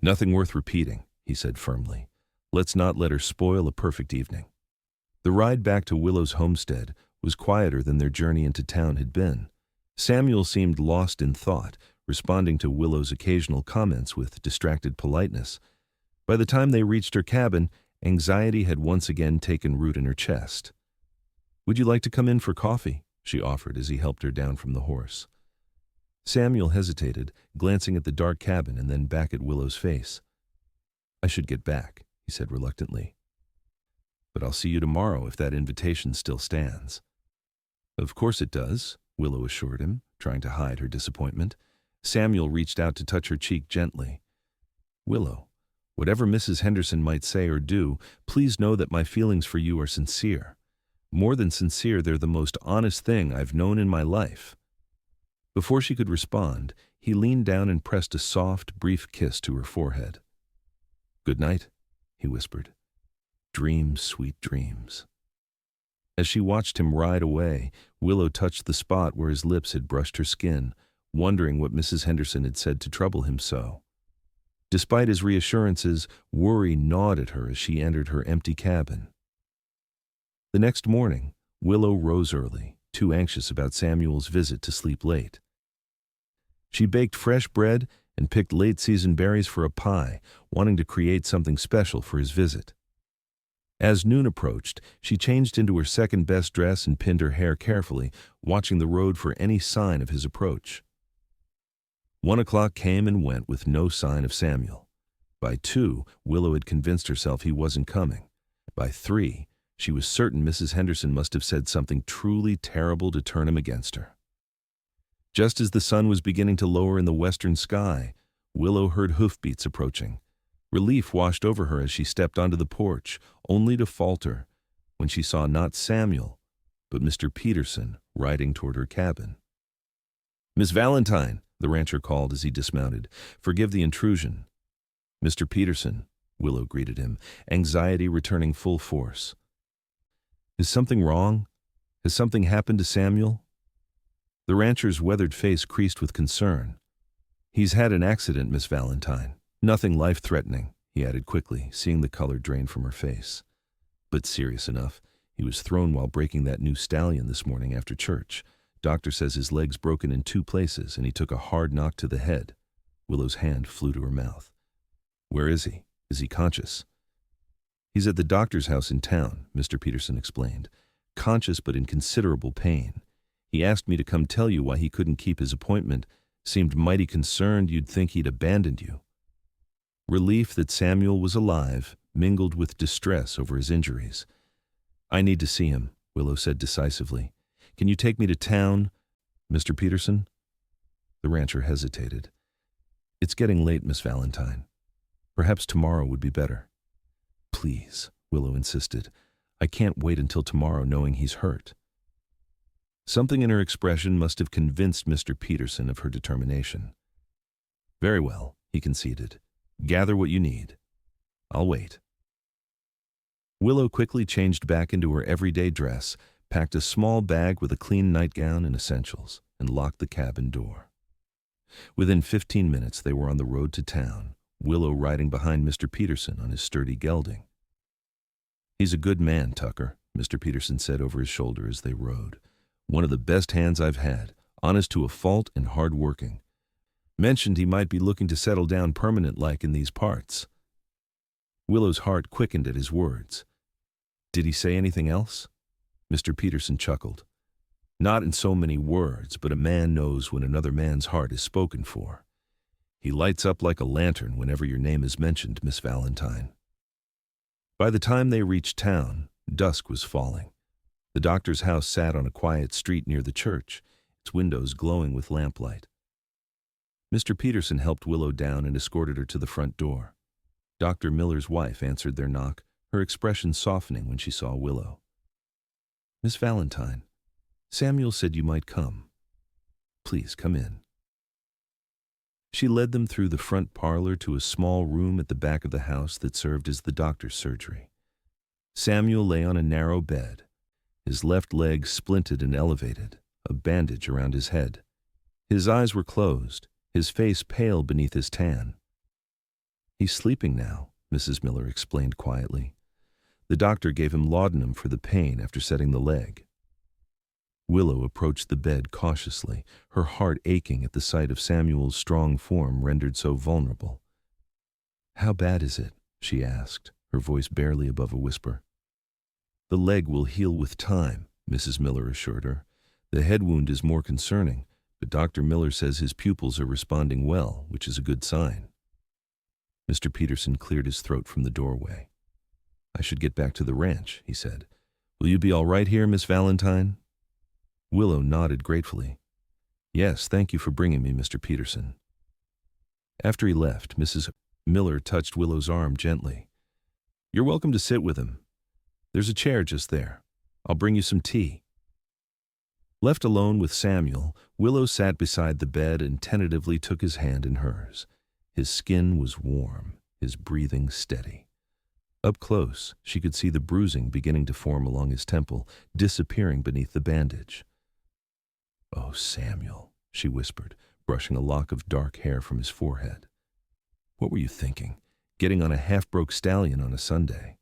"Nothing worth repeating," he said firmly. "Let's not let her spoil a perfect evening." The ride back to Willow's homestead was quieter than their journey into town had been. Samuel seemed lost in thought, responding to Willow's occasional comments with distracted politeness. By the time they reached her cabin, anxiety had once again taken root in her chest. "Would you like to come in for coffee?" she offered as he helped her down from the horse. Samuel hesitated, glancing at the dark cabin and then back at Willow's face. "I should get back," he said reluctantly. "But I'll see you tomorrow if that invitation still stands." "Of course it does," Willow assured him, trying to hide her disappointment. Samuel reached out to touch her cheek gently. "Willow, whatever Mrs. Henderson might say or do, please know that my feelings for you are sincere. More than sincere, they're the most honest thing I've known in my life." Before she could respond, he leaned down and pressed a soft, brief kiss to her forehead. "Good night," he whispered. "Dreams, sweet dreams." As she watched him ride away, Willow touched the spot where his lips had brushed her skin, wondering what Mrs. Henderson had said to trouble him so. Despite his reassurances, worry gnawed at her as she entered her empty cabin. The next morning, Willow rose early, too anxious about Samuel's visit to sleep late. She baked fresh bread and picked late-season berries for a pie, wanting to create something special for his visit. As noon approached, she changed into her second-best dress and pinned her hair carefully, watching the road for any sign of his approach. 1 o'clock came and went with no sign of Samuel. By 2, Willow had convinced herself he wasn't coming. By 3, she was certain Mrs. Henderson must have said something truly terrible to turn him against her. Just as the sun was beginning to lower in the western sky, Willow heard hoofbeats approaching. Relief washed over her as she stepped onto the porch, only to falter when she saw not Samuel, but Mr. Peterson riding toward her cabin. "Miss Valentine," the rancher called as he dismounted. "Forgive the intrusion." "Mr. Peterson," Willow greeted him, anxiety returning full force. "Is something wrong? Has something happened to Samuel?" The rancher's weathered face creased with concern. "He's had an accident, Miss Valentine. Nothing life-threatening," he added quickly, seeing the color drain from her face. "But serious enough. He was thrown while breaking that new stallion this morning after church. Doctor says his leg's broken in 2 places, and he took a hard knock to the head." Willow's hand flew to her mouth. "Where is he? Is he conscious?" "He's at the doctor's house in town," Mr. Peterson explained. "Conscious but in considerable pain. He asked me to come tell you why he couldn't keep his appointment. Seemed mighty concerned you'd think he'd abandoned you." Relief that Samuel was alive mingled with distress over his injuries. "I need to see him," Willow said decisively. "Can you take me to town, Mr. Peterson?" The rancher hesitated. "It's getting late, Miss Valentine. Perhaps tomorrow would be better." "Please," Willow insisted. "I can't wait until tomorrow knowing he's hurt." Something in her expression must have convinced Mr. Peterson of her determination. "Very well," he conceded. "Gather what you need. I'll wait." Willow quickly changed back into her everyday dress, packed a small bag with a clean nightgown and essentials, and locked the cabin door. Within 15 minutes they were on the road to town, Willow riding behind Mr. Peterson on his sturdy gelding. "He's a good man, Tucker," Mr. Peterson said over his shoulder as they rode. "One of the best hands I've had, honest to a fault and hard-working. Mentioned he might be looking to settle down permanent-like in these parts." Willow's heart quickened at his words. "Did he say anything else?" Mr. Peterson chuckled. "Not in so many words, but a man knows when another man's heart is spoken for. He lights up like a lantern whenever your name is mentioned, Miss Valentine." By the time they reached town, dusk was falling. The doctor's house sat on a quiet street near the church, its windows glowing with lamplight. Mr. Peterson helped Willow down and escorted her to the front door. Dr. Miller's wife answered their knock, her expression softening when she saw Willow. "Miss Valentine, Samuel said you might come. Please come in." She led them through the front parlor to a small room at the back of the house that served as the doctor's surgery. Samuel lay on a narrow bed, his left leg splinted and elevated, a bandage around his head. His eyes were closed, his face pale beneath his tan. "He's sleeping now," Mrs. Miller explained quietly. "The doctor gave him laudanum for the pain after setting the leg." Willow approached the bed cautiously, her heart aching at the sight of Samuel's strong form rendered so vulnerable. "How bad is it?" she asked, her voice barely above a whisper. "The leg will heal with time," Mrs. Miller assured her. "The head wound is more concerning, but Dr. Miller says his pupils are responding well, which is a good sign." Mr. Peterson cleared his throat from the doorway. "I should get back to the ranch," he said. "Will you be all right here, Miss Valentine?" Willow nodded gratefully. "Yes, thank you for bringing me, Mr. Peterson." After he left, Mrs. Miller touched Willow's arm gently. "You're welcome to sit with him. There's a chair just there. I'll bring you some tea." Left alone with Samuel, Willow sat beside the bed and tentatively took his hand in hers. His skin was warm, his breathing steady. Up close, she could see the bruising beginning to form along his temple, disappearing beneath the bandage. "Oh, Samuel," she whispered, brushing a lock of dark hair from his forehead. "What were you thinking, getting on a half-broke stallion on a Sunday?"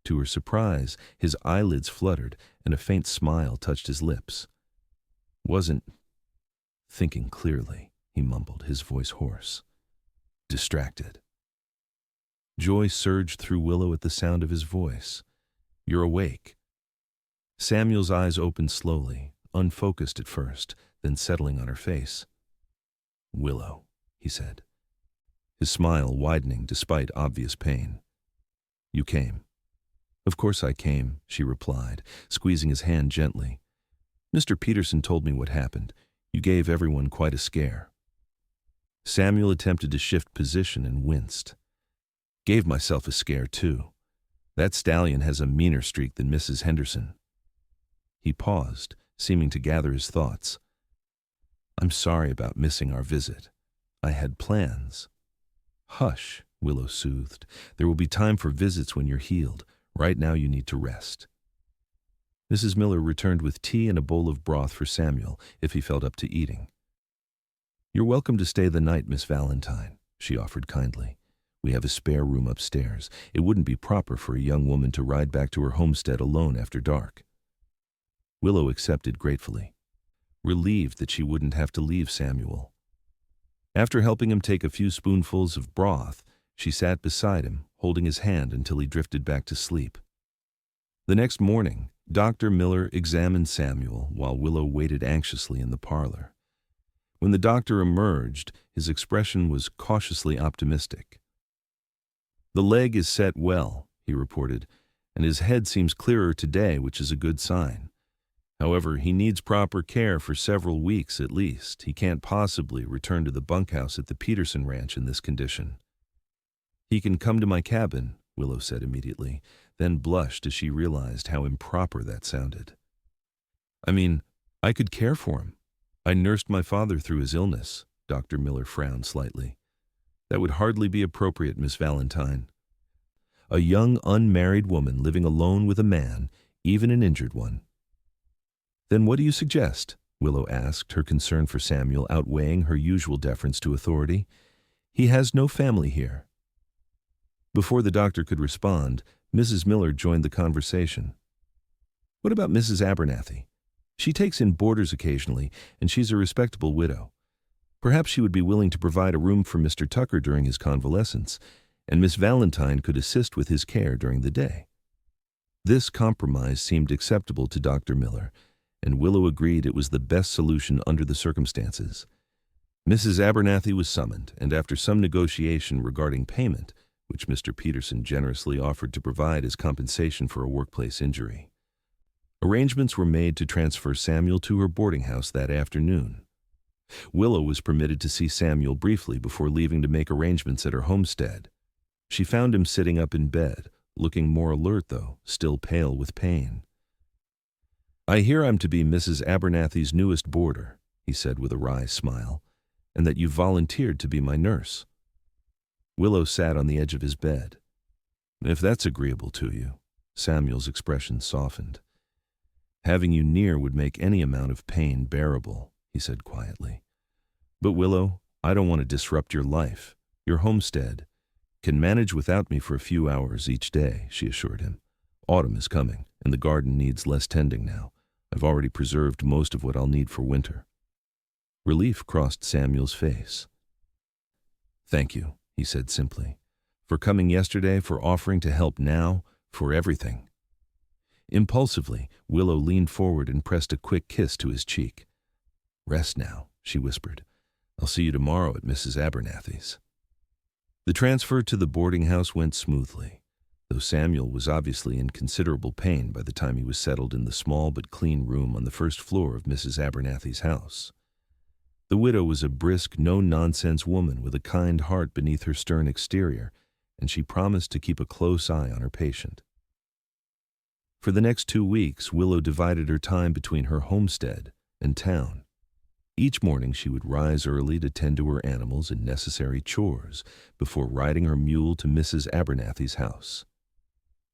To her surprise, his eyelids fluttered and a faint smile touched his lips. "Wasn't thinking clearly," he mumbled, his voice hoarse. "Distracted." Joy surged through Willow at the sound of his voice. "You're awake." Samuel's eyes opened slowly, unfocused at first, then settling on her face. "Willow," he said, his smile widening despite obvious pain. "You came." "Of course I came," she replied, squeezing his hand gently. "Mr. Peterson told me what happened. You gave everyone quite a scare." Samuel attempted to shift position and winced. "Gave myself a scare, too. That stallion has a meaner streak than Mrs. Henderson." He paused, seeming to gather his thoughts. "I'm sorry about missing our visit. I had plans." "Hush," Willow soothed. "There will be time for visits when you're healed. Right now you need to rest." Mrs. Miller returned with tea and a bowl of broth for Samuel if he felt up to eating. "You're welcome to stay the night, Miss Valentine," she offered kindly. "We have a spare room upstairs. It wouldn't be proper for a young woman to ride back to her homestead alone after dark." Willow accepted gratefully, relieved that she wouldn't have to leave Samuel. After helping him take a few spoonfuls of broth, she sat beside him, holding his hand until he drifted back to sleep. The next morning, Dr. Miller examined Samuel while Willow waited anxiously in the parlor. When the doctor emerged, his expression was cautiously optimistic. "The leg is set well," he reported, "and his head seems clearer today, which is a good sign. However, he needs proper care for several weeks at least. He can't possibly return to the bunkhouse at the Peterson Ranch in this condition." "He can come to my cabin," Willow said immediately, then blushed as she realized how improper that sounded. "I mean, I could care for him. I nursed my father through his illness." Dr. Miller frowned slightly. "That would hardly be appropriate, Miss Valentine. A young unmarried woman living alone with a man, even an injured one." "Then what do you suggest?" Willow asked, her concern for Samuel outweighing her usual deference to authority. "He has no family here." Before the doctor could respond, Mrs. Miller joined the conversation. "What about Mrs. Abernathy? She takes in boarders occasionally, and she's a respectable widow. Perhaps she would be willing to provide a room for Mr. Tucker during his convalescence, and Miss Valentine could assist with his care during the day." This compromise seemed acceptable to Dr. Miller, and Willow agreed it was the best solution under the circumstances. Mrs. Abernathy was summoned, and after some negotiation regarding payment, which Mr. Peterson generously offered to provide as compensation for a workplace injury, arrangements were made to transfer Samuel to her boarding house that afternoon. Willow was permitted to see Samuel briefly before leaving to make arrangements at her homestead. She found him sitting up in bed, looking more alert though, still pale with pain. "I hear I'm to be Mrs. Abernathy's newest boarder," he said with a wry smile, "and that you volunteered to be my nurse." Willow sat on the edge of his bed. "If that's agreeable to you." Samuel's expression softened. "Having you near would make any amount of pain bearable," he said quietly. "But Willow, I don't want to disrupt your life. Your homestead can manage without me for a few hours each day," she assured him. "Autumn is coming, and the garden needs less tending now. I've already preserved most of what I'll need for winter." Relief crossed Samuel's face. "Thank you," he said simply, "for coming yesterday, for offering to help now, for everything." Impulsively, Willow leaned forward and pressed a quick kiss to his cheek. "Rest now," she whispered. "I'll see you tomorrow at Mrs. Abernathy's." The transfer to the boarding house went smoothly, though Samuel was obviously in considerable pain by the time he was settled in the small but clean room on the first floor of Mrs. Abernathy's house. The widow was a brisk, no-nonsense woman with a kind heart beneath her stern exterior, and she promised to keep a close eye on her patient. For the next 2 weeks, Willow divided her time between her homestead and town. Each morning she would rise early to tend to her animals and necessary chores before riding her mule to Mrs. Abernathy's house.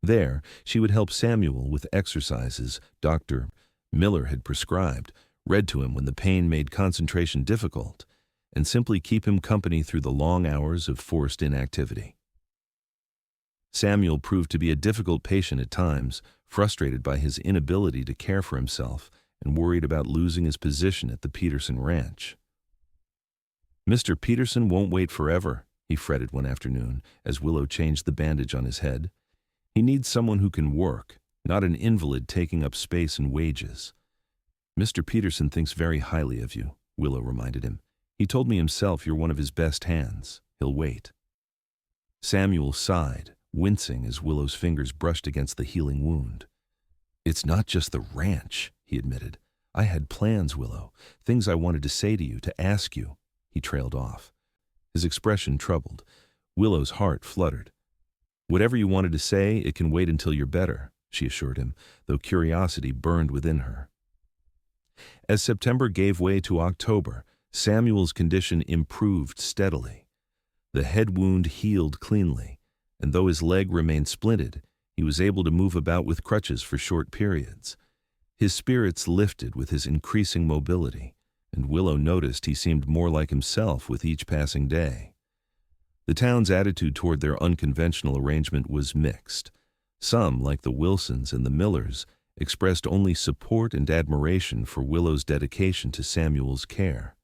There, she would help Samuel with exercises Dr. Miller had prescribed, read to him when the pain made concentration difficult, and simply keep him company through the long hours of forced inactivity. Samuel proved to be a difficult patient at times, frustrated by his inability to care for himself and worried about losing his position at the Peterson Ranch. "Mr. Peterson won't wait forever," he fretted one afternoon as Willow changed the bandage on his head. "He needs someone who can work, not an invalid taking up space and wages." "Mr. Peterson thinks very highly of you," Willow reminded him. "He told me himself you're one of his best hands. He'll wait." Samuel sighed, wincing as Willow's fingers brushed against the healing wound. "It's not just the ranch," he admitted. "I had plans, Willow, things I wanted to say to you, to ask you." He trailed off, his expression troubled. Willow's heart fluttered. "Whatever you wanted to say, it can wait until you're better," she assured him, though curiosity burned within her. As September gave way to October, Samuel's condition improved steadily. The head wound healed cleanly, and though his leg remained splinted, he was able to move about with crutches for short periods. His spirits lifted with his increasing mobility, and Willow noticed he seemed more like himself with each passing day. The town's attitude toward their unconventional arrangement was mixed. Some, like the Wilsons and the Millers, expressed only support and admiration for Willow's dedication to Samuel's care.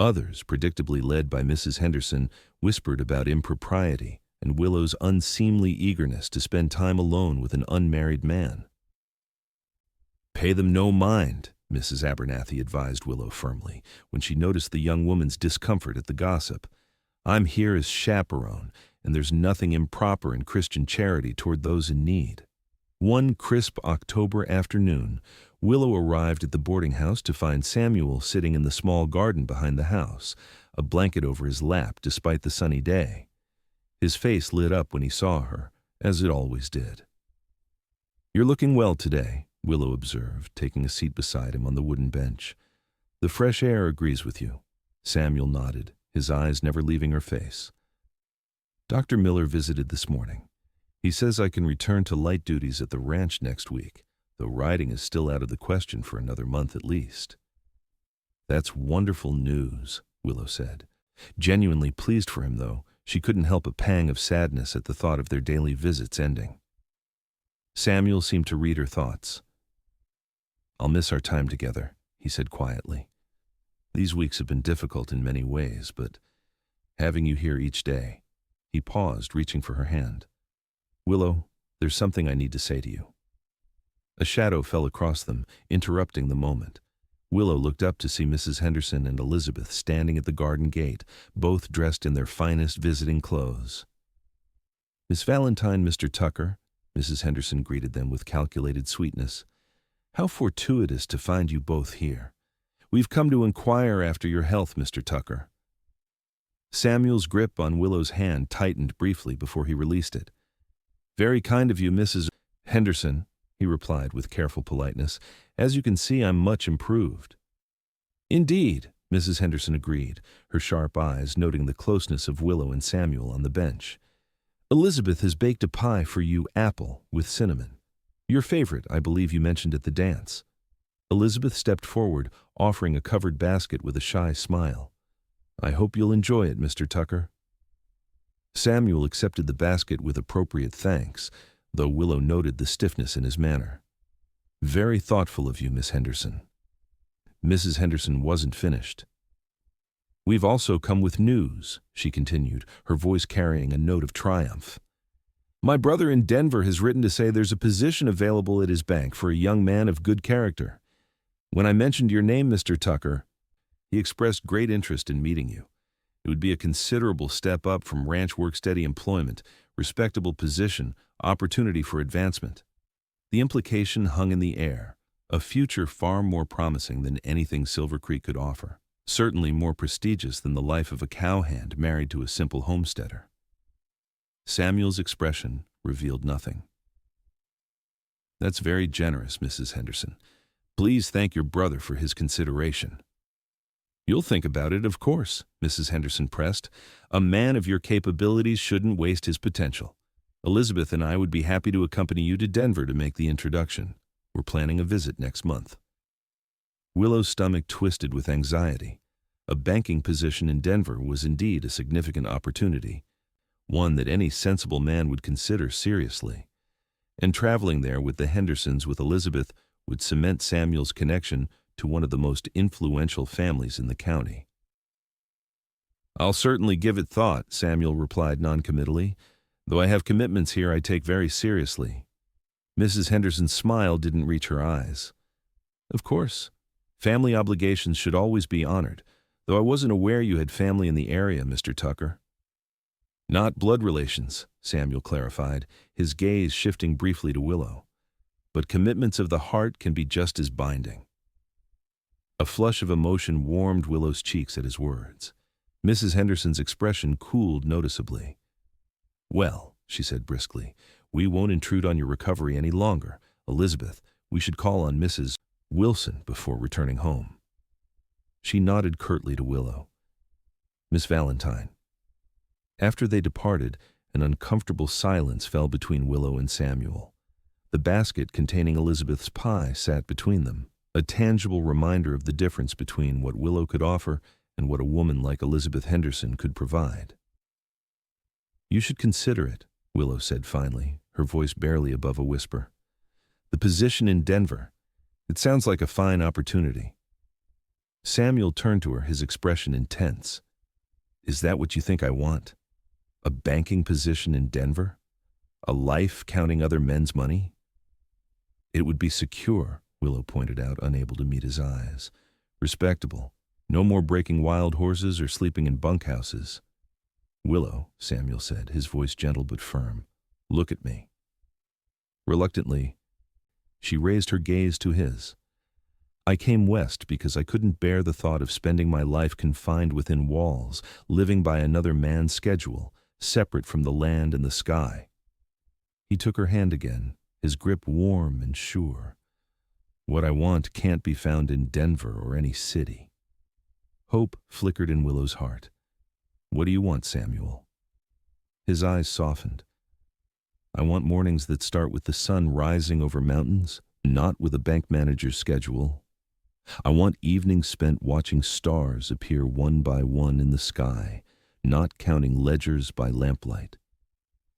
Others, predictably led by Mrs. Henderson, whispered about impropriety and Willow's unseemly eagerness to spend time alone with an unmarried man. Pay them no mind, Mrs. Abernathy advised Willow firmly, when she noticed the young woman's discomfort at the gossip. I'm here as chaperone, and there's nothing improper in Christian charity toward those in need. One crisp October afternoon, Willow arrived at the boarding house to find Samuel sitting in the small garden behind the house, a blanket over his lap despite the sunny day. His face lit up when he saw her, as it always did. You're looking well today, Willow observed, taking a seat beside him on the wooden bench. The fresh air agrees with you. Samuel nodded, his eyes never leaving her face. Dr. Miller visited this morning. He says I can return to light duties at the ranch next week, though riding is still out of the question for another month at least. That's wonderful news, Willow said. Genuinely pleased for him, though, she couldn't help a pang of sadness at the thought of their daily visits ending. Samuel seemed to read her thoughts. I'll miss our time together, he said quietly. These weeks have been difficult in many ways, but having you here each day. He paused, reaching for her hand. Willow, there's something I need to say to you. A shadow fell across them, interrupting the moment. Willow looked up to see Mrs. Henderson and Elizabeth standing at the garden gate, both dressed in their finest visiting clothes. Miss Valentine, Mr. Tucker, Mrs. Henderson greeted them with calculated sweetness. How fortuitous to find you both here. We've come to inquire after your health, Mr. Tucker. Samuel's grip on Willow's hand tightened briefly before he released it. Very kind of you, Mrs. Henderson, he replied with careful politeness. As you can see, I'm much improved. Indeed, Mrs. Henderson agreed, her sharp eyes noting the closeness of Willow and Samuel on the bench. Elizabeth has baked a pie for you, apple, with cinnamon. Your favorite, I believe you mentioned at the dance. Elizabeth stepped forward, offering a covered basket with a shy smile. I hope you'll enjoy it, Mr. Tucker. Samuel accepted the basket with appropriate thanks, though Willow noted the stiffness in his manner. Very thoughtful of you, Miss Henderson. Mrs. Henderson wasn't finished. We've also come with news, she continued, her voice carrying a note of triumph. My brother in Denver has written to say there's a position available at his bank for a young man of good character. When I mentioned your name, Mr. Tucker, he expressed great interest in meeting you. It would be a considerable step up from ranch work-steady employment, respectable position, opportunity for advancement. The implication hung in the air, a future far more promising than anything Silver Creek could offer, certainly more prestigious than the life of a cowhand married to a simple homesteader. Samuel's expression revealed nothing. That's very generous, Mrs. Henderson. Please thank your brother for his consideration. You'll think about it, of course, Mrs. Henderson pressed. A man of your capabilities shouldn't waste his potential. Elizabeth and I would be happy to accompany you to Denver to make the introduction. We're planning a visit next month. Willow's stomach twisted with anxiety. A banking position in Denver was indeed a significant opportunity, one that any sensible man would consider seriously. And traveling there with the Hendersons with Elizabeth would cement Samuel's connection to one of the most influential families in the county. I'll certainly give it thought, Samuel replied noncommittally, though I have commitments here I take very seriously. Mrs. Henderson's smile didn't reach her eyes. Of course, family obligations should always be honored, though I wasn't aware you had family in the area, Mr. Tucker. Not blood relations, Samuel clarified, his gaze shifting briefly to Willow. But commitments of the heart can be just as binding. A flush of emotion warmed Willow's cheeks at his words. Mrs. Henderson's expression cooled noticeably. Well, she said briskly, we won't intrude on your recovery any longer. Elizabeth, we should call on Mrs. Wilson before returning home. She nodded curtly to Willow. Miss Valentine. After they departed, an uncomfortable silence fell between Willow and Samuel. The basket containing Elizabeth's pie sat between them, a tangible reminder of the difference between what Willow could offer and what a woman like Elizabeth Henderson could provide. You should consider it, Willow said finally, her voice barely above a whisper. The position in Denver. It sounds like a fine opportunity. Samuel turned to her, his expression intense. Is that what you think I want? A banking position in Denver? A life counting other men's money? It would be secure, Willow pointed out, unable to meet his eyes. Respectable. No more breaking wild horses or sleeping in bunkhouses. Willow, Samuel said, his voice gentle but firm. Look at me. Reluctantly, she raised her gaze to his. I came west because I couldn't bear the thought of spending my life confined within walls, living by another man's schedule, separate from the land and the sky. He took her hand again, his grip warm and sure. What I want can't be found in Denver or any city. Hope flickered in Willow's heart. What do you want, Samuel? His eyes softened. I want mornings that start with the sun rising over mountains, not with a bank manager's schedule. I want evenings spent watching stars appear one by one in the sky, not counting ledgers by lamplight.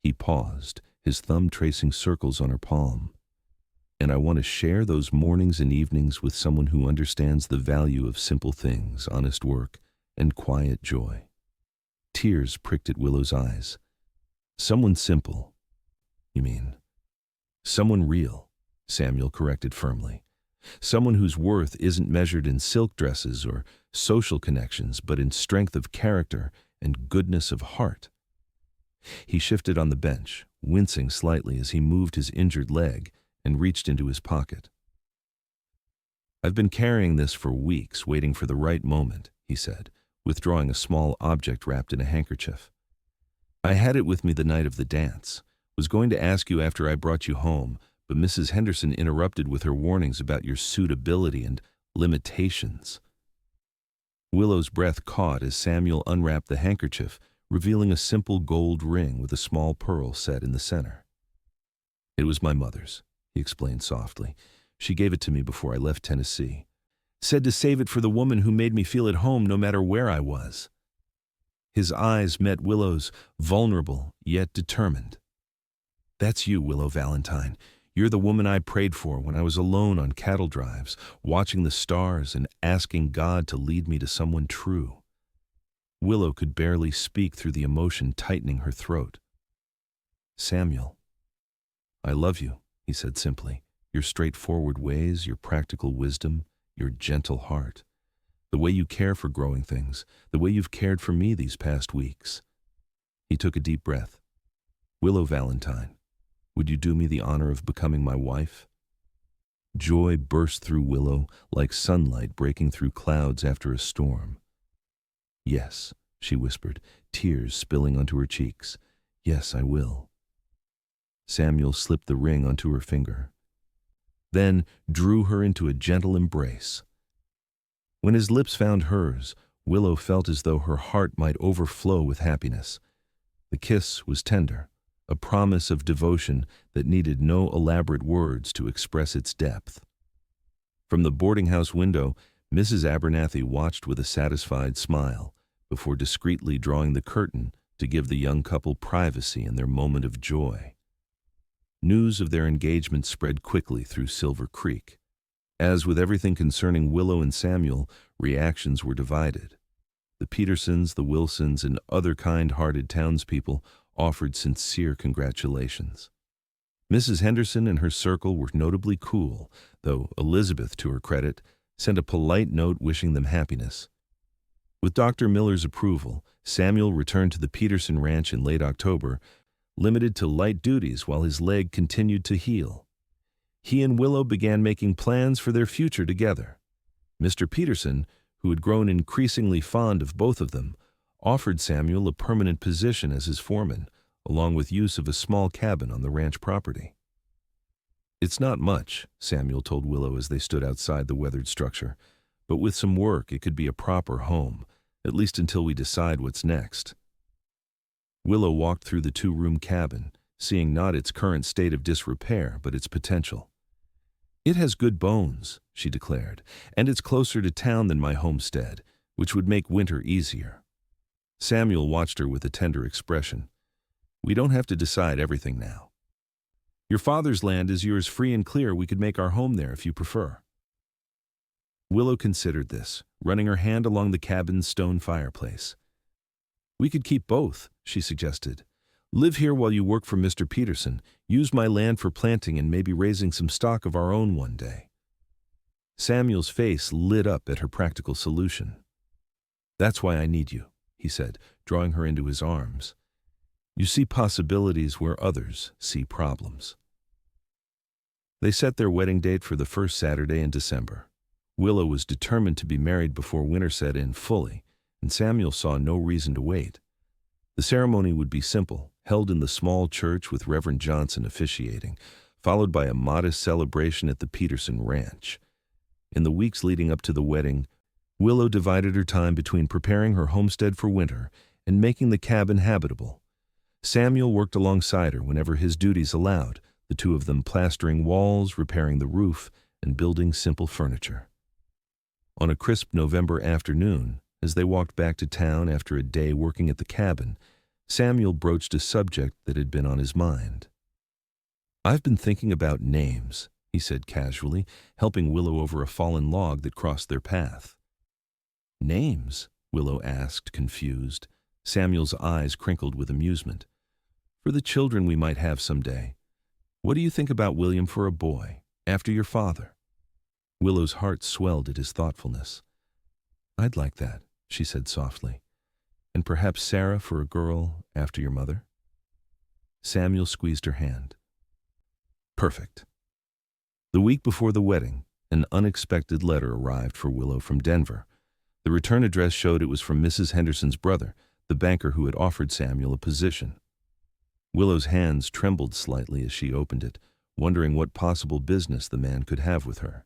He paused, his thumb tracing circles on her palm. And I want to share those mornings and evenings with someone who understands the value of simple things, honest work, and quiet joy. Tears pricked at Willow's eyes. Someone simple, you mean? Someone real, Samuel corrected firmly. Someone whose worth isn't measured in silk dresses or social connections, but in strength of character and goodness of heart. He shifted on the bench, wincing slightly as he moved his injured leg and reached into his pocket. I've been carrying this for weeks, waiting for the right moment, he said, withdrawing a small object wrapped in a handkerchief. I had it with me the night of the dance. Was going to ask you after I brought you home, but Mrs. Henderson interrupted with her warnings about your suitability and limitations. Willow's breath caught as Samuel unwrapped the handkerchief, revealing a simple gold ring with a small pearl set in the center. It was my mother's, he explained softly. She gave it to me before I left Tennessee. Said to save it for the woman who made me feel at home no matter where I was. His eyes met Willow's, vulnerable yet determined. That's you, Willow Valentine. You're the woman I prayed for when I was alone on cattle drives, watching the stars and asking God to lead me to someone true. Willow could barely speak through the emotion tightening her throat. Samuel, I love you, he said simply. Your straightforward ways, your practical wisdom, your gentle heart. The way you care for growing things, the way you've cared for me these past weeks. He took a deep breath. Willow Valentine, would you do me the honor of becoming my wife? Joy burst through Willow like sunlight breaking through clouds after a storm. Yes, she whispered, tears spilling onto her cheeks. Yes, I will. Samuel slipped the ring onto her finger, then drew her into a gentle embrace. When his lips found hers, Willow felt as though her heart might overflow with happiness. The kiss was tender, a promise of devotion that needed no elaborate words to express its depth. From the boarding house window, Mrs. Abernathy watched with a satisfied smile before discreetly drawing the curtain to give the young couple privacy in their moment of joy. News of their engagement spread quickly through Silver Creek. As with everything concerning Willow and Samuel, reactions were divided. The Petersons, the Wilsons, and other kind-hearted townspeople offered sincere congratulations. Mrs. Henderson and her circle were notably cool, though Elizabeth, to her credit, sent a polite note wishing them happiness. With Dr. Miller's approval, Samuel returned to the Peterson ranch in late October, limited to light duties while his leg continued to heal. He and Willow began making plans for their future together. Mr. Peterson, who had grown increasingly fond of both of them, offered Samuel a permanent position as his foreman, along with use of a small cabin on the ranch property. It's not much, Samuel told Willow as they stood outside the weathered structure, but with some work it could be a proper home, at least until we decide what's next. Willow walked through the two-room cabin, seeing not its current state of disrepair, but its potential. It has good bones, she declared, and it's closer to town than my homestead, which would make winter easier. Samuel watched her with a tender expression. We don't have to decide everything now. Your father's land is yours free and clear. We could make our home there if you prefer. Willow considered this, running her hand along the cabin's stone fireplace. We could keep both, she suggested. Live here while you work for Mr. Peterson, use my land for planting and maybe raising some stock of our own one day. Samuel's face lit up at her practical solution. "That's why I need you," he said, drawing her into his arms. "You see possibilities where others see problems." They set their wedding date for the first Saturday in December. Willow was determined to be married before winter set in fully, and Samuel saw no reason to wait. The ceremony would be simple, held in the small church with Reverend Johnson officiating, followed by a modest celebration at the Peterson Ranch. In the weeks leading up to the wedding, Willow divided her time between preparing her homestead for winter and making the cabin habitable. Samuel worked alongside her whenever his duties allowed, the two of them plastering walls, repairing the roof, and building simple furniture. On a crisp November afternoon, as they walked back to town after a day working at the cabin, Samuel broached a subject that had been on his mind. "I've been thinking about names," he said casually, helping Willow over a fallen log that crossed their path. "Names?" Willow asked, confused. Samuel's eyes crinkled with amusement. "For the children we might have someday. What do you think about William for a boy, after your father?" Willow's heart swelled at his thoughtfulness. "I'd like that," she said softly. "And perhaps Sarah for a girl after your mother?" Samuel squeezed her hand. "Perfect." The week before the wedding, an unexpected letter arrived for Willow from Denver. The return address showed it was from Mrs. Henderson's brother, the banker who had offered Samuel a position. Willow's hands trembled slightly as she opened it, wondering what possible business the man could have with her.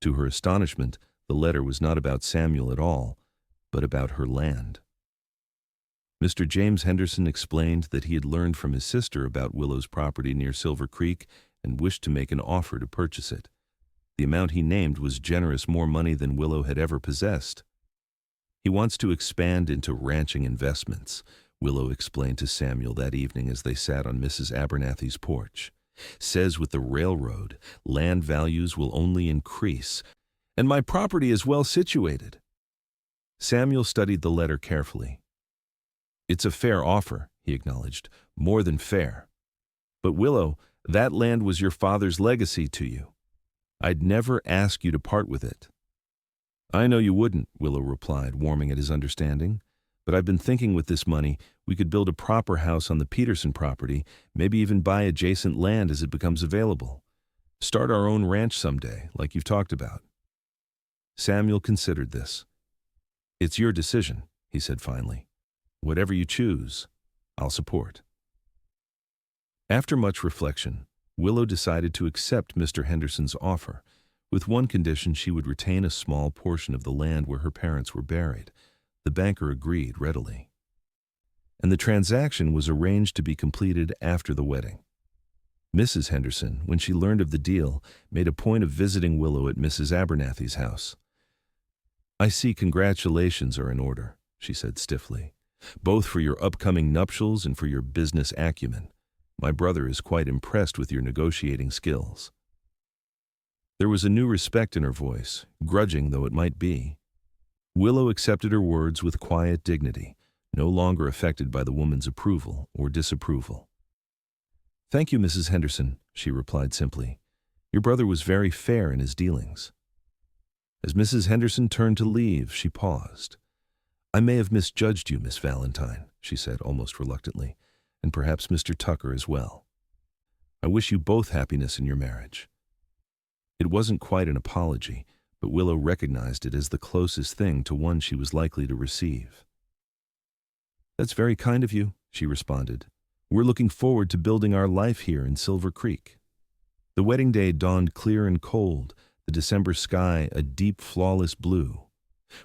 To her astonishment, the letter was not about Samuel at all, but about her land. Mr. James Henderson explained that he had learned from his sister about Willow's property near Silver Creek and wished to make an offer to purchase it. The amount he named was generous, more money than Willow had ever possessed. "He wants to expand into ranching investments," Willow explained to Samuel that evening as they sat on Mrs. Abernathy's porch. "Says with the railroad, land values will only increase, and my property is well situated." Samuel studied the letter carefully. "It's a fair offer," he acknowledged, "more than fair. But Willow, that land was your father's legacy to you. I'd never ask you to part with it." "I know you wouldn't," Willow replied, warming at his understanding. "But I've been thinking with this money, we could build a proper house on the Peterson property, maybe even buy adjacent land as it becomes available. Start our own ranch someday, like you've talked about." Samuel considered this. "It's your decision," he said finally. "Whatever you choose, I'll support." After much reflection, Willow decided to accept Mr. Henderson's offer. With one condition, she would retain a small portion of the land where her parents were buried. The banker agreed readily. And the transaction was arranged to be completed after the wedding. Mrs. Henderson, when she learned of the deal, made a point of visiting Willow at Mrs. Abernathy's house. "I see congratulations are in order," she said stiffly, "both for your upcoming nuptials and for your business acumen. My brother is quite impressed with your negotiating skills." There was a new respect in her voice, grudging though it might be. Willow accepted her words with quiet dignity, no longer affected by the woman's approval or disapproval. "Thank you, Mrs. Henderson," she replied simply. "Your brother was very fair in his dealings." As Mrs. Henderson turned to leave, she paused. "I may have misjudged you, Miss Valentine," she said almost reluctantly, "and perhaps Mr. Tucker as well. I wish you both happiness in your marriage." It wasn't quite an apology, but Willow recognized it as the closest thing to one she was likely to receive. "That's very kind of you," she responded. "We're looking forward to building our life here in Silver Creek." The wedding day dawned clear and cold, the December sky a deep, flawless blue.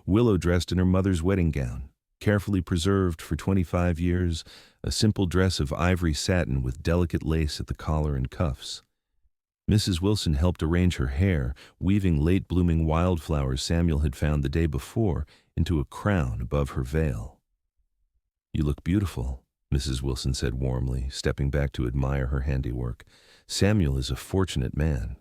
Willow dressed in her mother's wedding gown, carefully preserved for 25 years, a simple dress of ivory satin with delicate lace at the collar and cuffs. Mrs. Wilson helped arrange her hair, weaving late-blooming wildflowers Samuel had found the day before into a crown above her veil. "You look beautiful," Mrs. Wilson said warmly, stepping back to admire her handiwork. "Samuel is a fortunate man."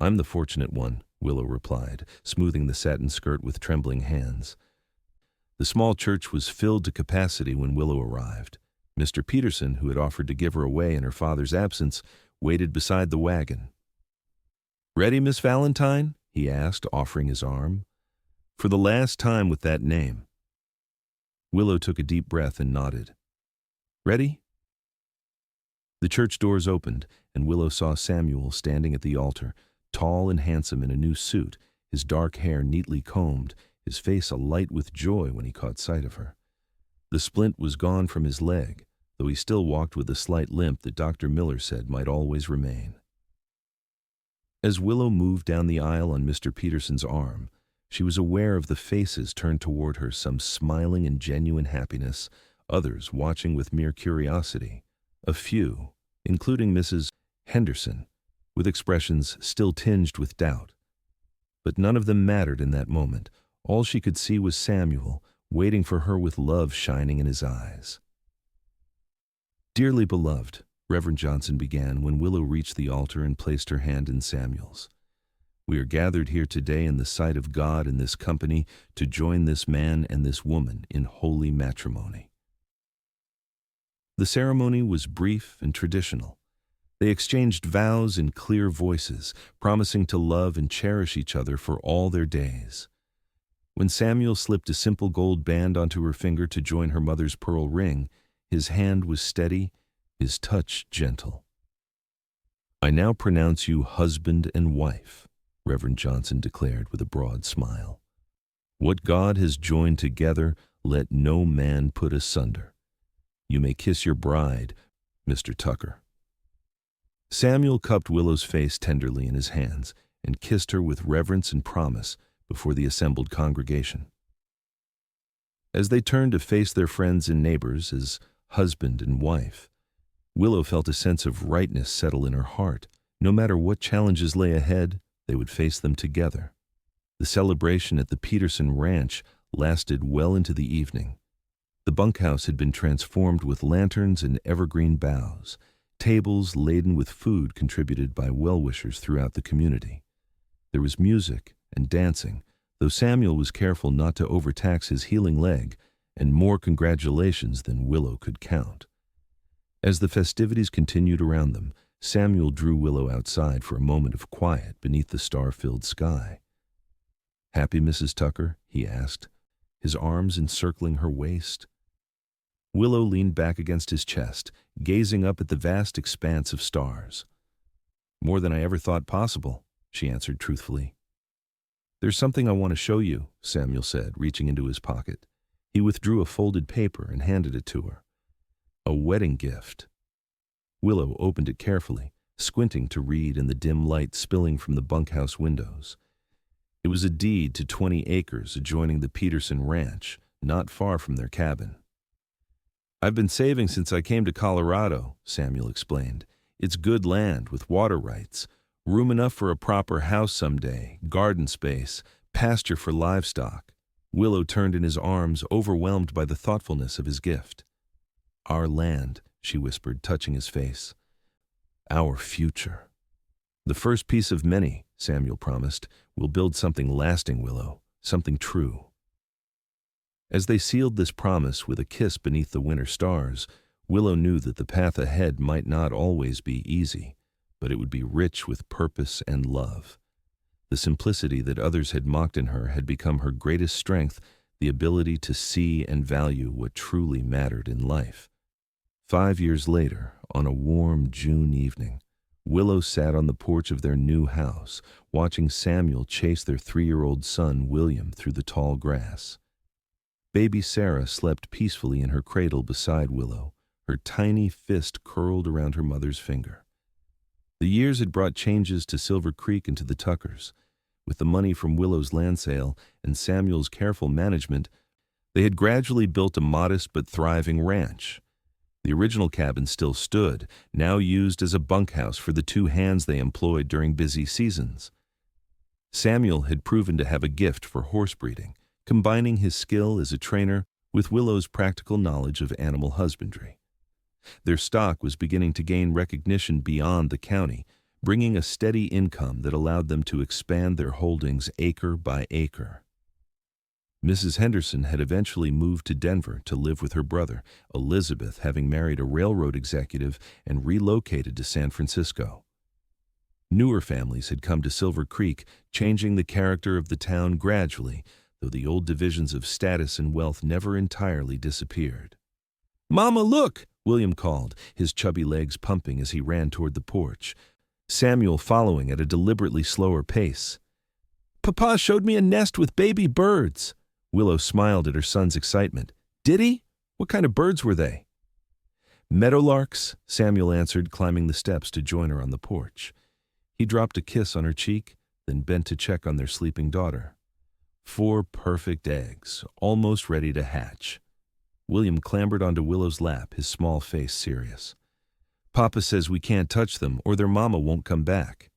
"I'm the fortunate one," Willow replied, smoothing the satin skirt with trembling hands. The small church was filled to capacity when Willow arrived. Mr. Peterson, who had offered to give her away in her father's absence, waited beside the wagon. "Ready, Miss Valentine?" he asked, offering his arm. For the last time with that name. Willow took a deep breath and nodded. Ready? The church doors opened, and Willow saw Samuel standing at the altar, tall and handsome in a new suit, his dark hair neatly combed, his face alight with joy when he caught sight of her. The splint was gone from his leg, though he still walked with a slight limp that Dr. Miller said might always remain. As Willow moved down the aisle on Mr. Peterson's arm, she was aware of the faces turned toward her, some smiling in genuine happiness, others watching with mere curiosity, a few, including Mrs. Henderson, with expressions still tinged with doubt. But none of them mattered in that moment. All she could see was Samuel, waiting for her with love shining in his eyes. Dearly beloved, Reverend Johnson began when Willow reached the altar and placed her hand in Samuel's. We are gathered here today in the sight of God in this company to join this man and this woman in holy matrimony. The ceremony was brief and traditional. They exchanged vows in clear voices, promising to love and cherish each other for all their days. When Samuel slipped a simple gold band onto her finger to join her mother's pearl ring, his hand was steady, his touch gentle. I now pronounce you husband and wife, Reverend Johnson declared with a broad smile. What God has joined together, let no man put asunder. You may kiss your bride, Mr. Tucker. Samuel cupped Willow's face tenderly in his hands and kissed her with reverence and promise before the assembled congregation. As they turned to face their friends and neighbors as husband and wife, Willow felt a sense of rightness settle in her heart. No matter what challenges lay ahead, they would face them together. The celebration at the Peterson Ranch lasted well into the evening. The bunkhouse had been transformed with lanterns and evergreen boughs, tables laden with food contributed by well-wishers throughout the community. There was music and dancing, though Samuel was careful not to overtax his healing leg, and more congratulations than Willow could count. As the festivities continued around them, Samuel drew Willow outside for a moment of quiet beneath the star-filled sky. Happy, Mrs. Tucker? He asked, his arms encircling her waist. Willow leaned back against his chest, gazing up at the vast expanse of stars. More than I ever thought possible, she answered truthfully. There's something I want to show you, Samuel said, reaching into his pocket. He withdrew a folded paper and handed it to her. A wedding gift. Willow opened it carefully, squinting to read in the dim light spilling from the bunkhouse windows. It was a deed to 20 acres adjoining the Peterson Ranch, not far from their cabin. I've been saving since I came to Colorado, Samuel explained. It's good land with water rights, room enough for a proper house someday, garden space, pasture for livestock. Willow turned in his arms, overwhelmed by the thoughtfulness of his gift. Our land, she whispered, touching his face. Our future. The first piece of many, Samuel promised. We'll build something lasting, Willow, something true. As they sealed this promise with a kiss beneath the winter stars, Willow knew that the path ahead might not always be easy, but it would be rich with purpose and love. The simplicity that others had mocked in her had become her greatest strength, the ability to see and value what truly mattered in life. 5 years later, on a warm June evening, Willow sat on the porch of their new house, watching Samuel chase their 3-year-old son, William, through the tall grass. Baby Sarah slept peacefully in her cradle beside Willow, her tiny fist curled around her mother's finger. The years had brought changes to Silver Creek and to the Tuckers. With the money from Willow's land sale and Samuel's careful management, they had gradually built a modest but thriving ranch. The original cabin still stood, now used as a bunkhouse for the 2 hands they employed during busy seasons. Samuel had proven to have a gift for horse breeding, combining his skill as a trainer with Willow's practical knowledge of animal husbandry. Their stock was beginning to gain recognition beyond the county, bringing a steady income that allowed them to expand their holdings acre by acre. Mrs. Henderson had eventually moved to Denver to live with her brother, Elizabeth having married a railroad executive and relocated to San Francisco. Newer families had come to Silver Creek, changing the character of the town gradually, though the old divisions of status and wealth never entirely disappeared. "Mama, look!" William called, his chubby legs pumping as he ran toward the porch, Samuel following at a deliberately slower pace. "Papa showed me a nest with baby birds." Willow smiled at her son's excitement. "Did he? What kind of birds were they?" "Meadowlarks," Samuel answered, climbing the steps to join her on the porch. He dropped a kiss on her cheek, then bent to check on their sleeping daughter. 4 perfect eggs, almost ready to hatch. William clambered onto Willow's lap, his small face serious. "Papa says we can't touch them or their mama won't come back."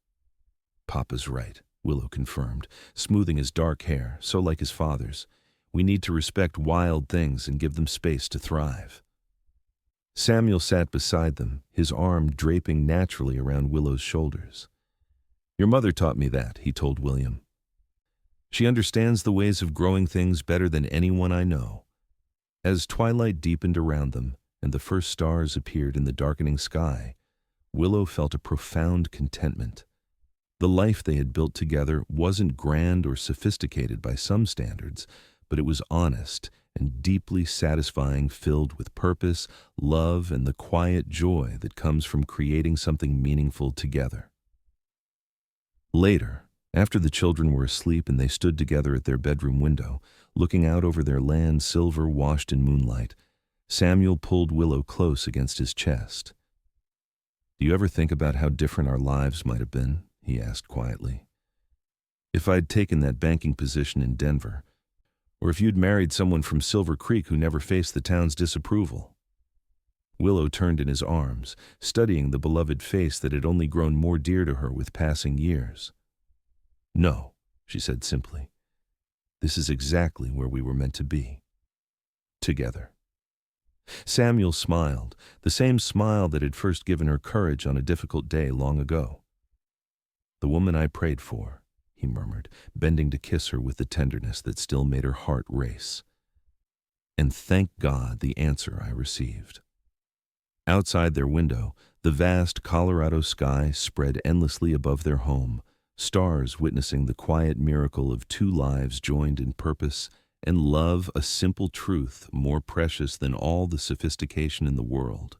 "Papa's right," Willow confirmed, smoothing his dark hair, so like his father's. "We need to respect wild things and give them space to thrive." Samuel sat beside them, his arm draping naturally around Willow's shoulders. "Your mother taught me that," he told William. "She understands the ways of growing things better than anyone I know." As twilight deepened around them and the first stars appeared in the darkening sky, Willow felt a profound contentment. The life they had built together wasn't grand or sophisticated by some standards, but it was honest and deeply satisfying, filled with purpose, love, and the quiet joy that comes from creating something meaningful together. Later, after the children were asleep and they stood together at their bedroom window, looking out over their land silver washed in moonlight, Samuel pulled Willow close against his chest. "Do you ever think about how different our lives might have been?" he asked quietly. "If I'd taken that banking position in Denver, or if you'd married someone from Silver Creek who never faced the town's disapproval." Willow turned in his arms, studying the beloved face that had only grown more dear to her with passing years. "No," she said simply. "This is exactly where we were meant to be. Together." Samuel smiled, the same smile that had first given her courage on a difficult day long ago. "The woman I prayed for," he murmured, bending to kiss her with the tenderness that still made her heart race. "And thank God the answer I received." Outside their window, the vast Colorado sky spread endlessly above their home, stars witnessing the quiet miracle of 2 lives joined in purpose and love, a simple truth more precious than all the sophistication in the world.